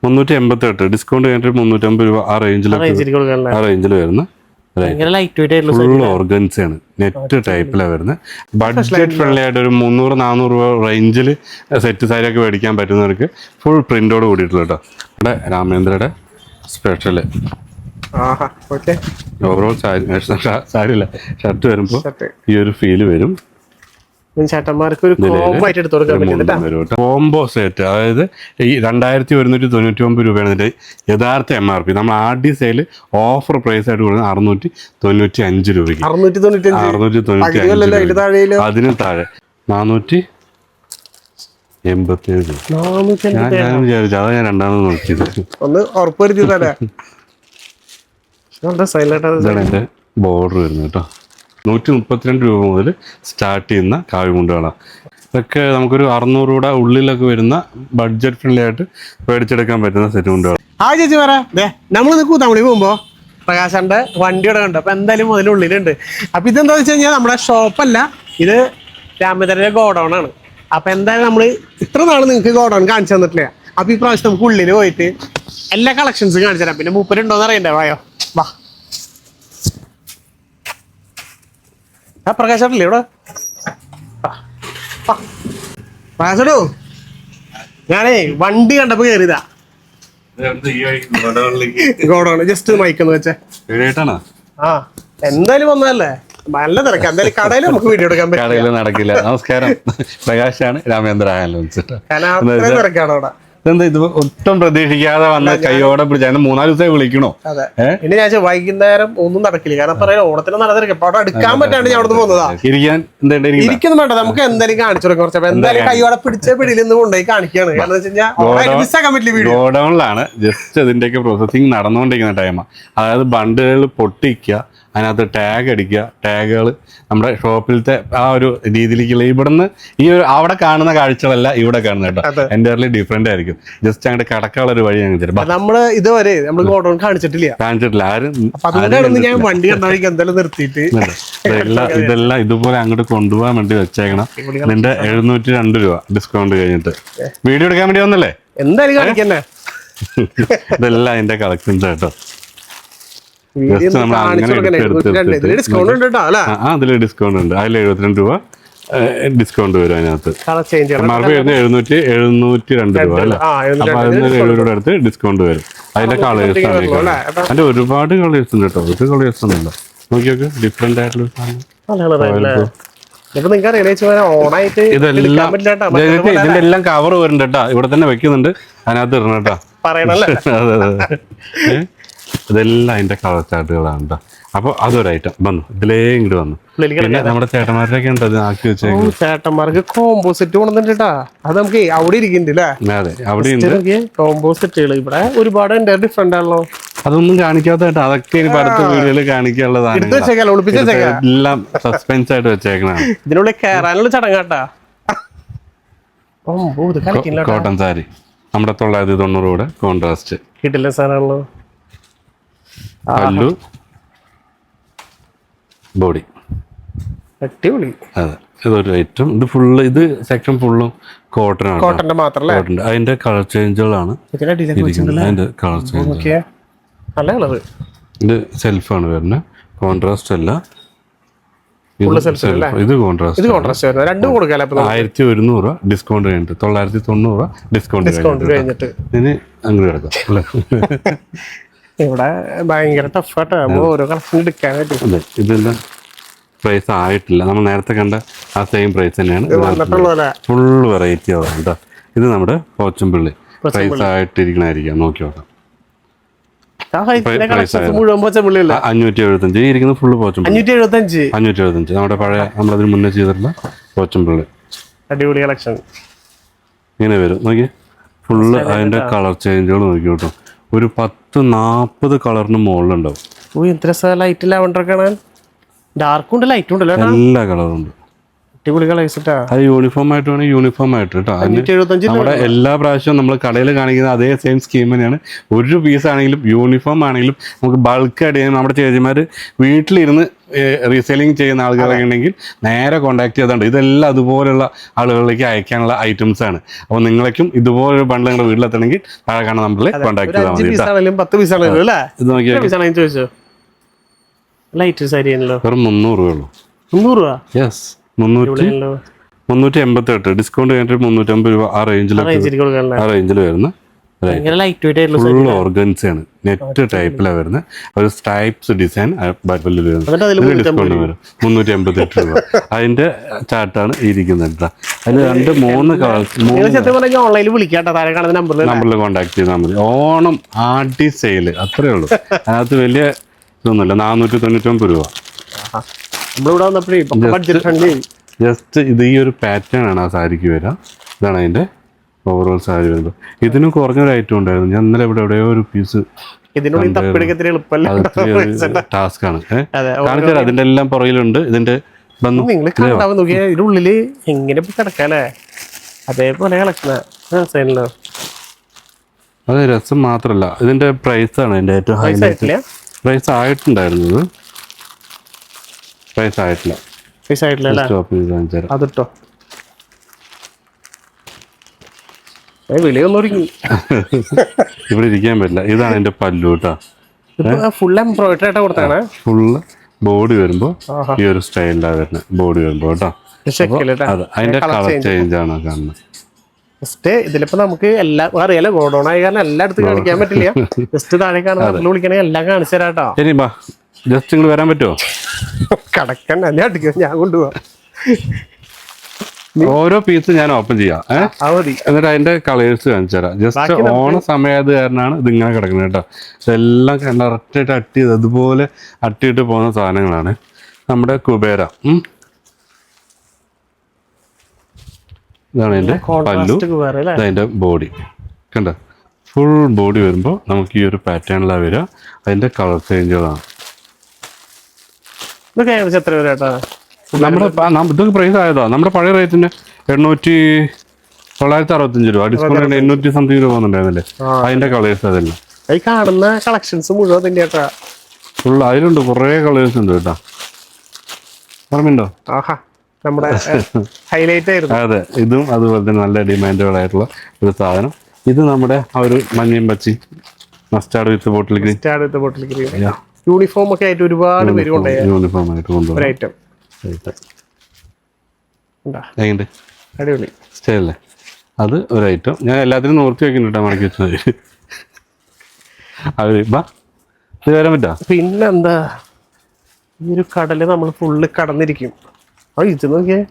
388 discount കഴിഞ്ഞിട്ട് 350 രൂപ ആ റേഞ്ചിൽ വരുന്ന ഫുൾ ഓർഗൻസാണ്. നെറ്റ് ടൈപ്പിലാണ് വരുന്നത്. ബഡ്ജറ്റ് ഫ്രണ്ട്ലി ആയിട്ട് ഒരു 300-400 രൂപ റേഞ്ചിൽ സെറ്റ് സാരി ഒക്കെ മേടിക്കാൻ പറ്റുന്നവർക്ക് ഫുൾ പ്രിന്റോട് കൂടിയിട്ടുള്ള കേട്ടോ. ഇവിടെ രാമേന്ദ്രയുടെ സ്പെഷ്യൽ ഓവറോൾ സാരിയില്ല ഷർട്ട് വരുമ്പോൾ ഈ ഒരു ഫീല് വരും. കോംബോ സെറ്റ്, അതായത് ഈ 2199 രൂപയാണ് ഇതിന്റെ യഥാർത്ഥ MRP. നമ്മൾ RD സെയിൽ ഓഫർ പ്രൈസ് ആയിട്ട് കൊടുക്കുന്നത് 695 രൂപയ്ക്ക്. 695 അതിന് താഴെ 487 രൂപ. ഞാൻ വിചാരിച്ചു അതാ ഞാൻ രണ്ടാമത് നോക്കിയത്. ഇതാണ് എന്റെ ബോർഡർ വരുന്നത് കേട്ടോ. 132 രൂപ മുതൽ സ്റ്റാർട്ട് ചെയ്യുന്ന കാവ്യമുണ്ടുകളാണ്. ഇതൊക്കെ നമുക്കൊരു 600 രൂപയുടെ ഉള്ളിലൊക്കെ വരുന്ന ബഡ്ജറ്റ് ഫ്രണ്ട്ലി ആയിട്ട് മേടിച്ചെടുക്കാൻ പറ്റുന്ന സെറ്റ് മുണ്ടുകൾ. ചേച്ചി പറ, നമ്മൾ കൂത്താമണി പോകുമ്പോ പ്രകാശന്റെ വണ്ടിയുടെ കണ്ടു. അപ്പൊ എന്തായാലും അതിനുള്ളിലുണ്ട്. അപ്പൊ ഇതെന്താ വെച്ച് കഴിഞ്ഞാൽ നമ്മുടെ ഷോപ്പല്ല, ഇത് രാമേന്ദ്രന്റെ ഗോഡൗൺ ആണ്. അപ്പൊ എന്തായാലും നമ്മള് ഇത്ര നാള് നിങ്ങൾക്ക് ഗോഡൗൺ കാണിച്ചു തന്നിട്ടില്ല. അപ്പൊ ഈ പ്രാവശ്യം നമുക്ക് ഉള്ളിൽ പോയിട്ട് എല്ലാ കളക്ഷൻസും കാണിച്ചു തരാം. പിന്നെ മൂപ്പരുണ്ടോന്ന് അറിയണ്ടേ? വായോ വാ. പ്രകാശല്ലേ ഇവിടെ? പ്രകാശടോ, ഞാനേ വണ്ടി കണ്ടപ്പോ കയറിയതാ ഗോഡൗൺ. ജസ്റ്റ് മൈക്കെന്ന് വെച്ചേ. എന്തായാലും വന്നതല്ലേ, നല്ല തിരക്കാ. എന്തായാലും കടയിൽ നമുക്ക് വീഡിയോ എടുക്കാൻ പറ്റും. നടക്കില്ല. നമസ്കാരം, പ്രകാശാണ് രാമേന്ദ്ര. തിരക്കാണ് അവിടെ. ഇതെന്താ ഇത് ഒട്ടും പ്രതീക്ഷിക്കാതെ വന്ന കൈയോടെ പിടിച്ച 3-4 ദിവസമായി വിളിക്കണോ? പിന്നെ ഞാൻ വൈകുന്നേരം ഒന്നും നടക്കില്ല, കാരണം പറയാൻ ഓണത്തിന് നടന്നിരിക്കും. അവിടെ എടുക്കാൻ പറ്റാണ്ട് ഞാൻ അവിടെ പോകുന്നതാ. ഇരിക്കുന്നു വേണ്ട, നമുക്ക് എന്തായാലും കാണിച്ചു കൊടുക്കാം കുറച്ച്. എന്തായാലും കൈയോടെ പിടിച്ച പിടിയിൽ നിന്ന് കൊണ്ടുപോയി കാണിക്കുകയാണ്. കാരണം വെച്ച് കഴിഞ്ഞാൽ മിസ്സാക്കാൻ പറ്റില്ല. ഗോഡൌണിലാണ് ജസ്റ്റ് ഇതിന്റെയൊക്കെ പ്രോസസ്സിങ് നടന്നുകൊണ്ടിരിക്കുന്ന ടൈമാണ്. അതായത് ബണ്ടുകൾ പൊട്ടിക്കുക, അതിനകത്ത് ടാഗ് അടിക്കുക, ടാഗുകൾ നമ്മുടെ ഷോപ്പിലത്തെ ആ ഒരു രീതിയിലേക്കുള്ള ഇവിടുന്ന് ഈ ഒരു അവിടെ കാണുന്ന കാഴ്ചകളല്ല ഇവിടെ കാണുന്നത് കേട്ടോ. എൻ്റയർലി ഡിഫറെന്റ് ആയിരിക്കും. ജസ്റ്റ് അങ്ങോട്ട് കടക്കാനുള്ള ഒരു വഴി നമ്മള് ഇതുവരെ നമ്മൾ ഗോഡൗൺ കാണിച്ചിട്ടില്ല. ആരും ഞാൻ വണ്ടി കണ്ടാൽ എന്തായാലും നിർത്തിയിട്ട് ഇതെല്ലാം ഇതുപോലെ അങ്ങോട്ട് കൊണ്ടുപോകാൻ വേണ്ടി വെച്ചേക്കണം. ഇതിന്റെ 702 രൂപ ഡിസ്കൗണ്ട് കഴിഞ്ഞിട്ട് വീഡിയോ എടുക്കാൻ വേണ്ടി വന്നല്ലേ? എന്തായാലും കാണിക്കന്നെ. ഇതെല്ലാം അതിന്റെ കളക്ഷൻസ് കേട്ടോ. അതില് ഡിസ്കൗണ്ട് ഉണ്ട്. അതിൽ 72 രൂപ ഡിസ്കൗണ്ട് വരും. അതിനകത്ത് MRP വരുന്നത് 702 രൂപ അല്ലേ? അപ്പൊ അതിന് 70 രൂപ അടുത്ത് ഡിസ്കൗണ്ട് വരും. അതിന്റെ കളേഴ്സ് ആണ്. അതിന്റെ ഒരുപാട് കളേഴ്സ് ഉണ്ട് കേട്ടോ. ഒരു കളേഴ്സ് ഒന്നുമില്ല. നോക്കി നോക്ക്, ഡിഫറെന്റ് ആയിട്ടുള്ള ഇതിന്റെ എല്ലാം കവർ വരുന്നുണ്ട് കേട്ടോ. ഇവിടെ തന്നെ വെക്കുന്നുണ്ട്, അതിനകത്ത് ഇടണം കേട്ടോ. ഇതെല്ലാം അതിന്റെ കളർ ചാർട്ടുകളാണ് കേട്ടോ. അപ്പൊ അതൊരു ഐറ്റം വന്നു, ഇതിലേ ഇങ്ങോട്ട് വന്നു. പിന്നെ നമ്മുടെ ചേട്ടന്മാരൊക്കെ ഉണ്ട് അത് ആക്കി വെച്ചേക്കും. ചേട്ടന്മാർക്ക് കോമ്പോസിറ്റ് കൊണ്ടുവന്നിട്ടാ. അത് നമുക്ക് അവിടെ ഇരിക്കുന്നുണ്ട്. അതെ, അവിടെ ഉണ്ട് കോമ്പോസിറ്റുകൾ. ഇവിടെ ഒരുപാട് ഡിഫറെന്റ് ആണല്ലോ. അതൊന്നും കാണിക്കാത്ത കേട്ടോ. അതൊക്കെ ഇനി അടുത്ത വീഡിയോയിൽ കാണിക്കാനുള്ളതാണ്. എല്ലാം സസ്പെൻസ് ആയിട്ട് വെച്ചേക്കണാണ്. ഇതിനുള്ളിൽ കയറാനുള്ള ചടങ്ങാട്ടാ. കോട്ടൺ സാരി നമ്മുടെ 990 രൂപയുടെ കോൺട്രാസ്റ്റ് കിട്ടില്ല സാധനമാണല്ലോ. പല്ലു, ബോഡി, അടിപൊളി. അതെ, ഇതൊരു ഐറ്റം. ഇത് ഫുള്ള്, ഇത് സെക്ഷൻ ഫുള്ളും കോട്ടൺ ആണ്. കോട്ടന്റെ മാത്രമല്ല, അതിന്റെ കളർ ചേഞ്ചുകളാണ്. അതിന്റെ കളർ ചേഞ്ച് നല്ല കളർ. ഇത് സെൽഫാണ് വരുന്നത്, കോൺട്രാസ്റ്റ് അല്ല. ഇത് കോൺട്രാസ്റ്റ്. 1100 രൂപ ഡിസ്കൗണ്ട് കഴിഞ്ഞിട്ട് 990 രൂപ ഡിസ്കൗണ്ട് കഴിഞ്ഞിട്ട് ഇതിന് അങ്ങോട്ട് കിടക്കാം അല്ലേ? ഇവിടെ ഭയങ്കര ടഫായിട്ട് ഓരോ കളക്ഷൻ എടുക്കാനായിട്ട്. അതെ, ഇതെല്ലാം പ്രൈസ് ആയിട്ടില്ല. നമ്മൾ നേരത്തെ കണ്ട ആ സെയിം പ്രൈസ് തന്നെയാണ്. ഫുള്ള് വെറൈറ്റി ആവാം കേട്ടോ. ഇത് നമ്മുടെ പോച്ചമ്പള്ളി പ്രൈസ് ആയിട്ടിരിക്കണായിരിക്കാം. നോക്കി നോക്കാം. 575 ഇരിക്കുന്നത് ഫുള്ള് പോച്ചമ്പള്ളി. 575 നമ്മുടെ പഴയ നമ്മളതിന് മുന്നേ ചെയ്തിട്ടുള്ള പോച്ചമ്പള്ളി. അടിപൊളി കളക്ഷൻ ഇങ്ങനെ വരും. നോക്കി, ഫുള്ള് അതിന്റെ കളർ ചേഞ്ചുകൾ നോക്കി കേട്ടോ. ഒരു 10-40 കളറിന് മുകളിലുണ്ടാവും. ലൈറ്റ് ലാവണ്ടർ കാണാൻ. ഡാർക്കും ഉണ്ട്, ലൈറ്റും ഉണ്ടല്ലോ. എല്ലാ കളറും ഉണ്ട്. അടിപൊളി കളേഴ്സിട്ടാ. അത് യൂണിഫോം ആയിട്ട് വേണമെങ്കിൽ യൂണിഫോം ആയിട്ട് കേട്ടോ. നമ്മുടെ എല്ലാ പ്രാവശ്യവും നമ്മൾ കടയിൽ കാണിക്കുന്ന അതേ സെയിം സ്കീം തന്നെയാണ്. ഒരു പീസ് ആണെങ്കിലും യൂണിഫോം ആണെങ്കിലും നമുക്ക് ബൾക്കായിട്ട് ചെയ്യാൻ നമ്മുടെ ചേച്ചിമാർ വീട്ടിലിരുന്ന് റീസെയിലിംഗ് ചെയ്യുന്ന ആളുകളൊക്കെ ഉണ്ടെങ്കിൽ നേരെ കോൺടാക്ട് ചെയ്തുകൊണ്ട് ഇതെല്ലാം അതുപോലുള്ള ആളുകളിലേക്ക് അയക്കാനുള്ള ഐറ്റംസ് ആണ്. അപ്പോൾ നിങ്ങളേക്കും ഇതുപോലൊരു ബണ്ടിൽ നിങ്ങളുടെ വീട്ടിലെത്തണമെങ്കിൽ താഴെ കാണുന്ന നമ്പറിൽ കോൺടാക്ട് ചെയ്താൽ മതി. ഇത് നോക്കിയാൽ വെറും 300 രൂപയുള്ളൂ. 300 രൂപ? യെസ്, 388. ഡിസ്കൗണ്ട് കഴിഞ്ഞിട്ട് 350 രൂപ ആ റേഞ്ചിൽ വരുന്ന ഫുൾ ഓർഗൻസാണ്. നെറ്റ് ടൈപ്പിലാണ് വരുന്നത്. ഒരു സ്ട്രൈപ്സ് ഡിസൈൻ ഡിസ്കൗണ്ട് വരും 388 രൂപ. അതിന്റെ ചാർട്ടാണ് ഇരിക്കുന്നത്. അതിൽ 2-3 കളേഴ്സ് നമ്പറിൽ കോൺടാക്ട് ചെയ്താൽ മതി. ഓണം ആടി സെയിൽ അത്രേ ഉള്ളൂ. അതിനകത്ത് വലിയ ഇതൊന്നുമില്ല. 499 രൂപ. ജസ്റ്റ് ഇത് ഈ ഒരു പാറ്റേൺ ആണ് ആ സാരിക്ക് വരിക. ഇതാണ് അതിന്റെ ഓവറോൾ സാരി വരുമ്പോൾ. ഇതിനും കുറഞ്ഞൊരു ഐറ്റം ഉണ്ടായിരുന്നു. ഞാൻ ഇന്നലെ എവിടെയോ ഒരു പീസ് ടാസ്ക് ആണ് കാണിച്ചാൽ അതിന്റെ എല്ലാം പുറകിലുണ്ട്. ഇതിന്റെ ഉള്ളില് എങ്ങനെ കിടക്കാല്ലേ അതേപോലെ കളക്ഷനാ. അത് രസം മാത്രല്ല, ഇതിന്റെ പ്രൈസ് ആണ് ഇതിന്റെ ഏറ്റവും ഹൈലൈറ്റ്. പ്രൈസ് ആയിട്ടുണ്ടായിരുന്നത് പ്രൈസ് ആയിട്ടില്ല. അതിട്ടോ ഇവിടെ ഇരിക്കാൻ പറ്റില്ല. ഇതാണ് എന്റെ പല്ലു കേട്ടോ. ഫുൾ എംബ്രോയിഡറി ആയിട്ടാ കൊടുത്താണ്. ഫുള്ള് ബോഡി വരുമ്പോ ഈ ഒരു സ്റ്റൈലിലാണ് വരുന്നത്. ബോഡി വരുമ്പോ കേട്ടോ. അതെ, അതിന്റെ കളർ ചേഞ്ച് ആണ് കാണുന്നത്. ജസ്റ്റ് ഇതിലിപ്പോ നമുക്ക് എല്ലാം അറിയാലോ, ഗോഡൌൺ ആയ കാരണം എല്ലായിടത്തും കാണിക്കാൻ പറ്റില്ല. ജസ്റ്റ് താഴെ കാണാൻ വിളിക്കണേ എല്ലാം കാണിച്ചു തരാട്ടോ. ശരി, ബാ ജസ്റ്റ് ഇങ്ങോട്ട് വരാൻ പറ്റുമോ? കടക്കണ്ട, ഞാൻ കൊണ്ടുപോവാ. ഓരോ പീസ് ഞാൻ ഓപ്പൺ ചെയ്യാം. എന്നിട്ട് അതിന്റെ കളേഴ്സ് കാണിച്ചു തരാം. ജസ്റ്റ് ഓണ സമയത്ത് കാരണമാണ് ഇതിങ്ങനെ കിടക്കുന്നത് കേട്ടോ. ഇതെല്ലാം കറക്റ്റായിട്ട് അട്ടി ചെയ്ത് അതുപോലെ അട്ടിയിട്ട് പോകുന്ന സാധനങ്ങളാണ്. നമ്മുടെ കുബേര. ഇതാണ് അതിന്റെ പല്ലു, അതിന്റെ ബോഡി കണ്ട. ഫുൾ ബോഡി വരുമ്പോൾ നമുക്ക് ഈ ഒരു പാറ്റേണിലാണ് വരിക. അതിന്റെ കളർ ചേഞ്ചുകളാണ്. നമ്മുടെ ഇതൊക്കെ പ്രൈസ് ആയതാ. നമ്മുടെ പഴയ റേറ്റിന് 965 രൂപ. ഡിസ്കൗണ്ട് 800 സംതിങ് രൂപ വന്നിട്ടുണ്ടായിരുന്നല്ലേ. അതിന്റെ കളേഴ്സ് അതെല്ലാം കാണുന്ന കളക്ഷൻസ് മുഴുവൻ ഫുൾ. അതിലുണ്ട് കുറേ കളേഴ്സ് ഉണ്ട് കേട്ടോ. ഓർമ്മയുണ്ടോ? നമ്മുടെ ഹൈലൈറ്റ് ആയിരുന്നു. അതെ, ഇതും അതുപോലെ തന്നെ നല്ല ഡിമാൻഡബിൾ ആയിട്ടുള്ള ഒരു സാധനം. ഇത് നമ്മുടെ ആ ഒരു മഞ്ഞയും പച്ചി മസ്റ്റാർഡ് വിത്ത് ബോട്ടിൽ ഗ്രീൻ. യൂണിഫോം ഒക്കെ ആയിട്ട് ഒരുപാട് പേര് യൂണിഫോം ആയിട്ട് കൊണ്ടുപോകും. അടിപൊളി സ്റ്റൈലല്ലേ. അത് ഒരു ഐറ്റം. ഞാൻ എല്ലാത്തിനും നോർത്തി വെക്കുന്നുണ്ട് മടക്കി വെച്ചത്. അത് ഇത് വരാൻ പറ്റാ. പിന്നെന്താ, ഈ ഒരു കടല് നമ്മൾ ഫുള്ള് കടന്നിരിക്കും. ഇത് നോക്കിയേ,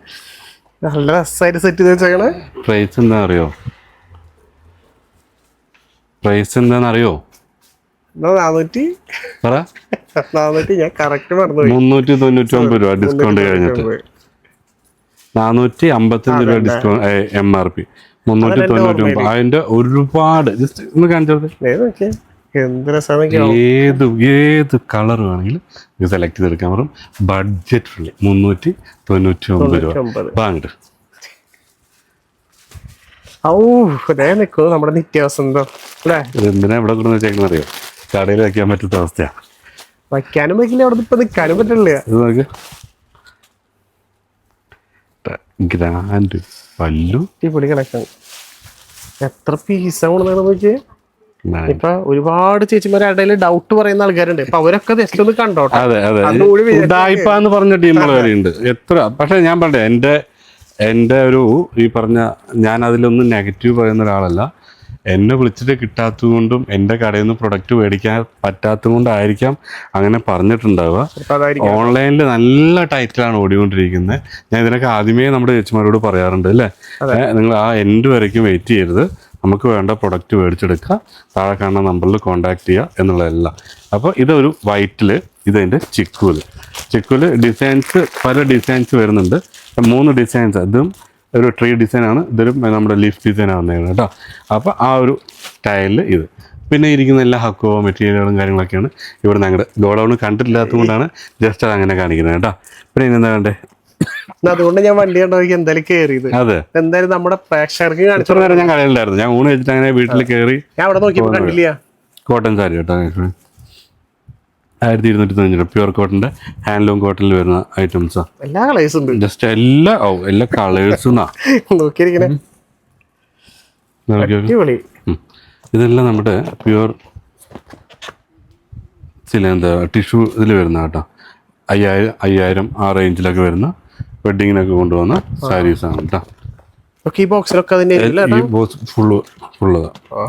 നല്ല രസമായിട്ട് സെറ്റ് ചെയ്ത് വെച്ചേക്കണേ. പ്രൈസ് എന്താണെന്നറിയോ? 400 ഞാൻ കറക്റ്റ് പറഞ്ഞു. 399 രൂപ ഡിസ്കൗണ്ട് കഴിഞ്ഞിട്ട്. 455 രൂപ ഡിസ്കൗണ്ട് MRP. 399. അതിന്റെ ഒരുപാട് ജസ്റ്റ് ഒന്ന് കാണിച്ചത്. ഏത് കളർ വേണമെങ്കിലും സെലക്ട് ചെയ്തെടുക്കാൻ പറയും. Budget friendly. 399 രൂപ. വാങ്ങിട്ട് നമ്മുടെ നിത്യവസന്തം എന്തിനാ ഇവിടെ കൊണ്ടു വെച്ചേക്കുന്ന അറിയോ? കടയിൽ വെക്കാൻ പറ്റാത്ത അവസ്ഥയാണ്. വയ്ക്കാനും പറ്റില്ല, അവിടെ ഇപ്പൊ നിൽക്കാനും പറ്റില്ല. ഗ്രാൻഡ് പല്ലു, പൊളി കണക്ഷൻ. എത്ര പീസാ കൊണ്ടുവന്നത് നോക്കിയേ. ഇപ്പൊ ഒരുപാട് ചേച്ചിമാരുടെ ഇടയിൽ ഡൗട്ട് പറയുന്ന ആൾക്കാരുണ്ട്. ഇപ്പൊ അവരൊക്കെ ജസ്റ്റ് ഒന്ന് കണ്ടോട്ടെ. അതെ അതെ, ഉഡായിപ്പാന്ന് പറഞ്ഞ ടീമുകൾ വരെയുണ്ട്. എത്ര പക്ഷെ ഞാൻ പറയട്ടെ, എൻ്റെ ഒരു ഈ പറഞ്ഞ, ഞാൻ അതിലൊന്നും നെഗറ്റീവ് പറയുന്ന ഒരാളല്ല. എന്നെ വിളിച്ചിട്ട് കിട്ടാത്തത് കൊണ്ടും എൻ്റെ കടയിൽ നിന്ന് പ്രൊഡക്റ്റ് മേടിക്കാൻ പറ്റാത്തത് കൊണ്ടായിരിക്കാം അങ്ങനെ പറഞ്ഞിട്ടുണ്ടാവുക. ഓൺലൈനിൽ നല്ല ടൈറ്റിലാണ് ഓടിക്കൊണ്ടിരിക്കുന്നത്. ഞാൻ ഇതിനൊക്കെ ആദ്യമേ നമ്മുടെ ചേച്ചിമാരോട് പറയാറുണ്ട് അല്ലേ, നിങ്ങൾ ആ എൻഡ് വരയ്ക്കും വെയിറ്റ് ചെയ്യരുത്. നമുക്ക് വേണ്ട പ്രൊഡക്റ്റ് മേടിച്ചെടുക്കുക, താഴെ കാണുന്ന നമ്പറിൽ കോൺടാക്ട് ചെയ്യുക എന്നുള്ളതല്ല. അപ്പോൾ ഇതൊരു വൈറ്റിൽ, ഇതതിൻ്റെ ചിക്കുവിൽ ഡിസൈൻസ്, പല ഡിസൈൻസ് വരുന്നുണ്ട്. 3 ഡിസൈൻസ്. അതും ഒരു ട്രീ ഡിസൈനാണ്, ഇതൊരു നമ്മുടെ ലീഫ് ഡിസൈൻ ആവുന്നതാണ് കേട്ടോ. അപ്പോൾ ആ ഒരു സ്റ്റൈലിൽ ഇത്. പിന്നെ ഇരിക്കുന്ന എല്ലാ ഹക്കോ മെറ്റീരിയലുകളും കാര്യങ്ങളൊക്കെയാണ് ഇവിടെ ഞങ്ങളുടെ ഗോഡൗൺ കണ്ടിട്ടില്ലാത്തത് കൊണ്ടാണ് ജസ്റ്റ് അത് അങ്ങനെ കാണിക്കുന്നത് കേട്ടോ. പിന്നെ ഇനി എന്താ വേണ്ടേ? അതുകൊണ്ട് ഞാൻ വണ്ടി കണ്ടോക്കി എന്തായാലും കേറിയത്. അതെ, എന്തായാലും നമ്മുടെ പ്രേക്ഷകർക്ക് കാണിച്ചു. ഇത്ര നേരം ഞാൻ കടയിലുണ്ടായിരുന്നു. ഞാൻ ഊണ് വെച്ചിട്ട് അങ്ങനെ വീട്ടിൽ കയറി. ഞാൻ അവിടെ നോക്കിയപ്പോ കണ്ടില്ല. കോട്ടൺ സാരി കേട്ടോ, 1290 പ്യൂർ കോട്ടന്റെ ഹാൻഡ്ലൂം കോട്ടണിൽ വരുന്ന ഐറ്റംസാ. എല്ലാ കളേഴ്സും ഉണ്ട്. ജസ്റ്റ് എല്ലാ കളേഴ്സും നോക്കിയിരിക്കണേ. ഇതെല്ലാം നമ്മുടെ പ്യൂർ എന്താ ടിഷ്യൂ ഇതിൽ വരുന്ന കേട്ടോ. 5000 ആ റേഞ്ചിലൊക്കെ വരുന്ന വെഡിങ്ങിനൊക്കെ കൊണ്ടുവന്ന സാരീസാണ് കേട്ടോ. ഈ ബോക്സിലൊക്കെ ഈ ബോക്സ് ഫുള്ള്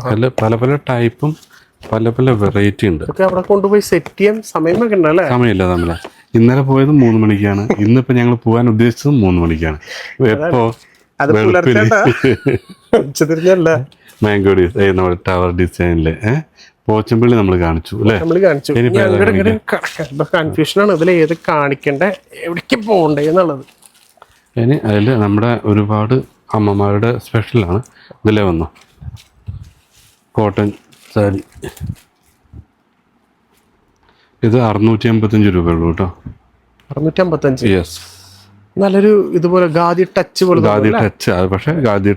അതിൽ പല പല ടൈപ്പും പല പല വെറൈറ്റി ഉണ്ട്. അവിടെ കൊണ്ടുപോയി സെറ്റ് ചെയ്യാൻ സമയമില്ല തമ്മില. ഇന്നലെ പോയത് 3 മണിക്കാണ്. ഇന്നിപ്പോ ഞങ്ങൾ പോകാൻ ഉദ്ദേശിച്ചത് 3 മണിക്കാണ്. എപ്പോ മാംഗോ ഡിസൈൻ, നമ്മുടെ ടവർ ഡിസൈനില് പോച്ചമ്പള്ളി നമ്മൾ കാണിച്ചു അല്ലേ? കൺഫ്യൂഷനാണ് ഇതിൽ ഏത് കാണിക്കണ്ടേ, എവിടേക്ക് പോകണ്ടേ എന്നുള്ളത്. ഇനി അതിൽ നമ്മുടെ ഒരുപാട് അമ്മമാരുടെ സ്പെഷ്യലാണ്. ഇതിലേ വന്നു കോട്ടൺ സാരി. ഇത് 685 രൂപയുള്ളൂ കേട്ടോ. 655. യെസ്, നല്ലൊരു ഇതുപോലെ ഗാദി ടച്ച് പോലെ. ഗാദി ടച്ച്, അത് പക്ഷേ ഗാദി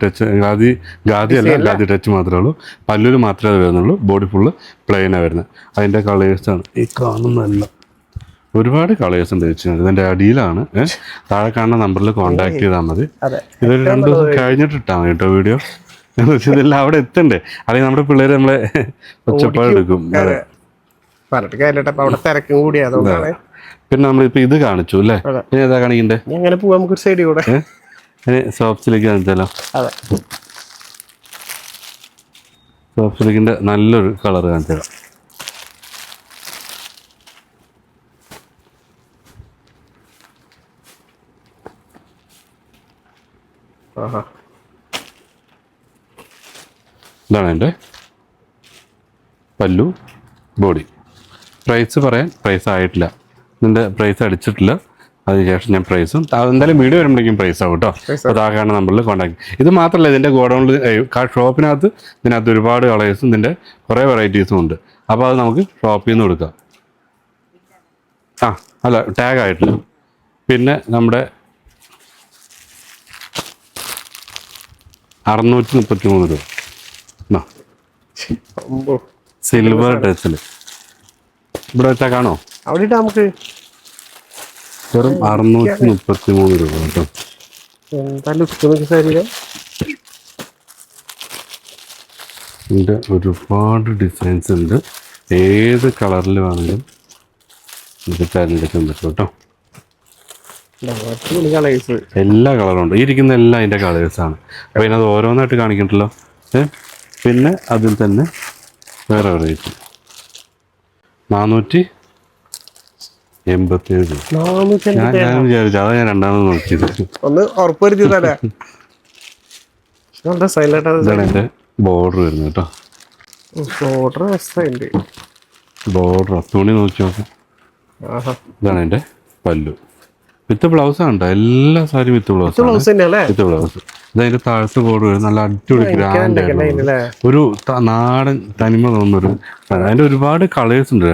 അല്ല, ഗാദി ടച്ച് മാത്രമേ ഉള്ളൂ. പല്ലിൽ മാത്രമേ അത് വരുന്നുള്ളൂ. ബോഡി ഫുള്ള് പ്ലെയിനാണ് വരുന്നത്. അതിൻ്റെ കളേഴ്സാണ് ഈ കാണുന്നതല്ല. ഒരുപാട് കളേഴ്സ് ഉണ്ട് വെച്ചാൽ. ഇതിൻ്റെ അടിയിലാണ്. താഴെ കാണുന്ന നമ്പറിൽ കോൺടാക്ട് ചെയ്താൽ മതി. ഇതൊരു 2 ദിവസം കഴിഞ്ഞിട്ട് ഇട്ടാൽ മതി കേട്ടോ വീഡിയോ. ഇതെല്ലാം അവിടെ എത്തണ്ടേ, അല്ലെങ്കിൽ നമ്മുടെ പിള്ളേർ നമ്മളെ ഒച്ചപ്പാടെടുക്കും. പിന്നെ നമ്മളിപ്പോൾ ഇത് കാണിച്ചു അല്ലേ? ഇനി ഏതാ കാണിക്കണ്ടേ? സോഫ്റ്റ് സിൽക്ക് കാണിച്ചാലോ? സോഫ്റ്റ് സിൽക്കിൻ്റെ നല്ലൊരു കളർ കാണിച്ചാലോ? ഇതാണ് എൻ്റെ പല്ലു, ബോഡി. പ്രൈസ് ആയിട്ടില്ല. ഇതിൻ്റെ പ്രൈസ് അടിച്ചിട്ടില്ല. അതിനുശേഷം ഞാൻ പ്രൈസും എന്തായാലും വീഡിയോ വരുമ്പോഴേക്കും പ്രൈസ് ആവും കേട്ടോ. അപ്പോൾ ആ കാണുന്ന നമ്പറിൽ കോൺടാക്ട്. ഇത് മാത്രമല്ല, ഇതിൻ്റെ ഗോഡൗണിൽ ഷോപ്പിനകത്ത് ഇതിനകത്ത് ഒരുപാട് കളേഴ്സും ഇതിൻ്റെ കുറേ വെറൈറ്റീസും ഉണ്ട്. അപ്പോൾ അത് നമുക്ക് ഷോപ്പിൽ നിന്ന് കൊടുക്കാം. അല്ല, ടാഗ് ആയിട്ടില്ല. പിന്നെ നമ്മുടെ 633 രൂപ സിൽവർ ടച്ചിൽ. ഇവിടെ വെച്ചാൽ കാണോ? അവിടെ നമുക്ക് വെറും 633 രൂപ കേട്ടോ. ഇതിൻ്റെ ഒരുപാട് ഡിസൈൻസ് ഉണ്ട്. ഏത് കളറിൽ വേണമെങ്കിലും ഇത് തിരഞ്ഞെടുക്കാൻ പറ്റും കേട്ടോ. എല്ലാ കളറും ഉണ്ട്. ഈ ഇരിക്കുന്ന എല്ലാം അതിൻ്റെ കളേഴ്സാണ്. അപ്പോൾ ഇതിനകത്ത് ഓരോന്നായിട്ട് കാണിക്കണ്ടല്ലോ. പിന്നെ അതിൽ തന്നെ വേറെ വെറൈറ്റി 487 രൂപ. ഞാൻ വിചാരിച്ചു, അതാ ഞാൻ രണ്ടാമത് നോക്കിയത്. ഇതാണ് എൻ്റെ ബോർഡർ വരുന്നത് കേട്ടോ. ബോർഡർ തുണി നോക്കി നോക്കാം. ഇതാണ് എൻ്റെ പല്ലു. വിത്ത് ബ്ലൗസാണ് കേട്ടോ. എല്ലാ സാരിയും വിത്ത് ബ്ലൗസ്. ഇതതിന്റെ താഴത്തെ ബോർഡർ വരും. നല്ല അടിപൊളി ഗ്രാൻഡ് ആയിട്ട് ഒരു നാടൻ തനിമ തോന്നുന്നൊരു. അതിന്റെ ഒരുപാട് കളേഴ്സ് ഉണ്ട്.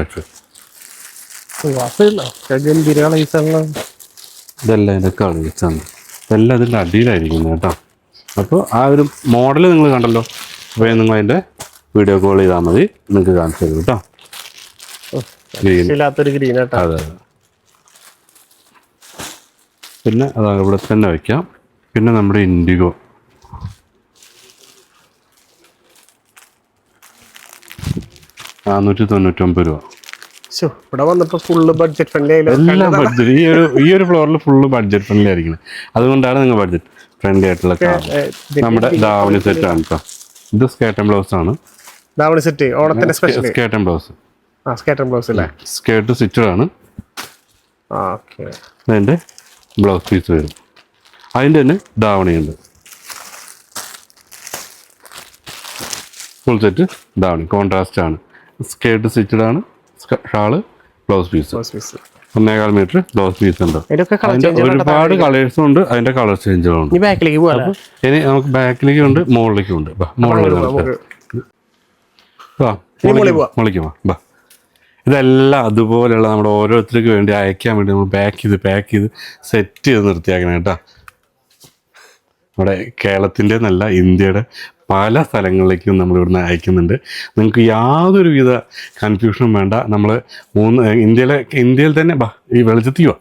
ഇതെല്ലാം അതിന്റെ കളേഴ്സാണ്. ഇതെല്ലാം അതിന്റെ അടിയിലായിരിക്കുന്നത് കേട്ടോ. അപ്പോൾ ആ ഒരു മോഡൽ നിങ്ങൾ കണ്ടല്ലോ. അപ്പോൾ നിങ്ങൾ അതിന്റെ വീഡിയോ കോൾ ചെയ്താൽ മതി, നിങ്ങൾക്ക് കാണിച്ചു തരും കേട്ടോ. ഗ്രീൻ. അതെ. പിന്നെ അത് ഇവിടെ തന്നെ വയ്ക്കാം. പിന്നെ നമ്മുടെ ഇൻഡിഗോ 499 രൂപ. എല്ലാം ബഡ്ജറ്റ്. ഈ ഒരു ഫ്ലോറിൽ ഫുള്ള് ബഡ്ജറ്റ് ഫ്രണ്ട്ലി ആയിരിക്കണം. അതുകൊണ്ടാണ് നിങ്ങൾ ബഡ്ജറ്റ് ഫ്രണ്ട്ലി ആയിട്ടുള്ള നമ്മുടെ ദാവണി സെറ്റ് ആണ് കേട്ടോ. ഇത് സ്കേർട്ട് ആൻഡ് ബ്ലൗസ് ആണ്. Skirt and blouse. Skirt stitched ആണ്. അതിൻ്റെ ബ്ലൗസ് പീസ് വരും. അതിൻ്റെ തന്നെ ദാവണിയുണ്ട്. ഫുൾ സെറ്റ് ദാവണി കോൺട്രാസ്റ്റ് ആണ്. സ്കേർട്ട് സ്റ്റിച്ചഡ് ആണ്. Shawl, blouse piece. 1.25 metre blouse piece ഉണ്ട്. ഒരുപാട് കളേഴ്സും ഉണ്ട്. അതിന്റെ കളർ ചേഞ്ചുകളുണ്ട്. ഇനി നമുക്ക് ബാക്കിലേക്കും ഉണ്ട്, മുകളിലേക്കും ഉണ്ട്. മുകളിലേക്ക് ഇതെല്ലാം അതുപോലെയുള്ള നമ്മുടെ ഓരോരുത്തർക്ക് വേണ്ടി അയക്കാൻ വേണ്ടി നമ്മൾ പാക്ക് ചെയ്ത് സെറ്റ് ചെയ്ത് നിർത്തിയാക്കണം കേട്ടോ. നമ്മുടെ കേരളത്തിൻ്റെ എന്നല്ല, ഇന്ത്യയുടെ പല സ്ഥലങ്ങളിലേക്കും നമ്മൾ ഇവിടുന്ന് അയക്കുന്നുണ്ട്. നിങ്ങൾക്ക് യാതൊരുവിധ കൺഫ്യൂഷനും വേണ്ട. നമ്മൾ ഇന്ത്യയിൽ തന്നെ ഈ വെളിച്ചത്തിയോ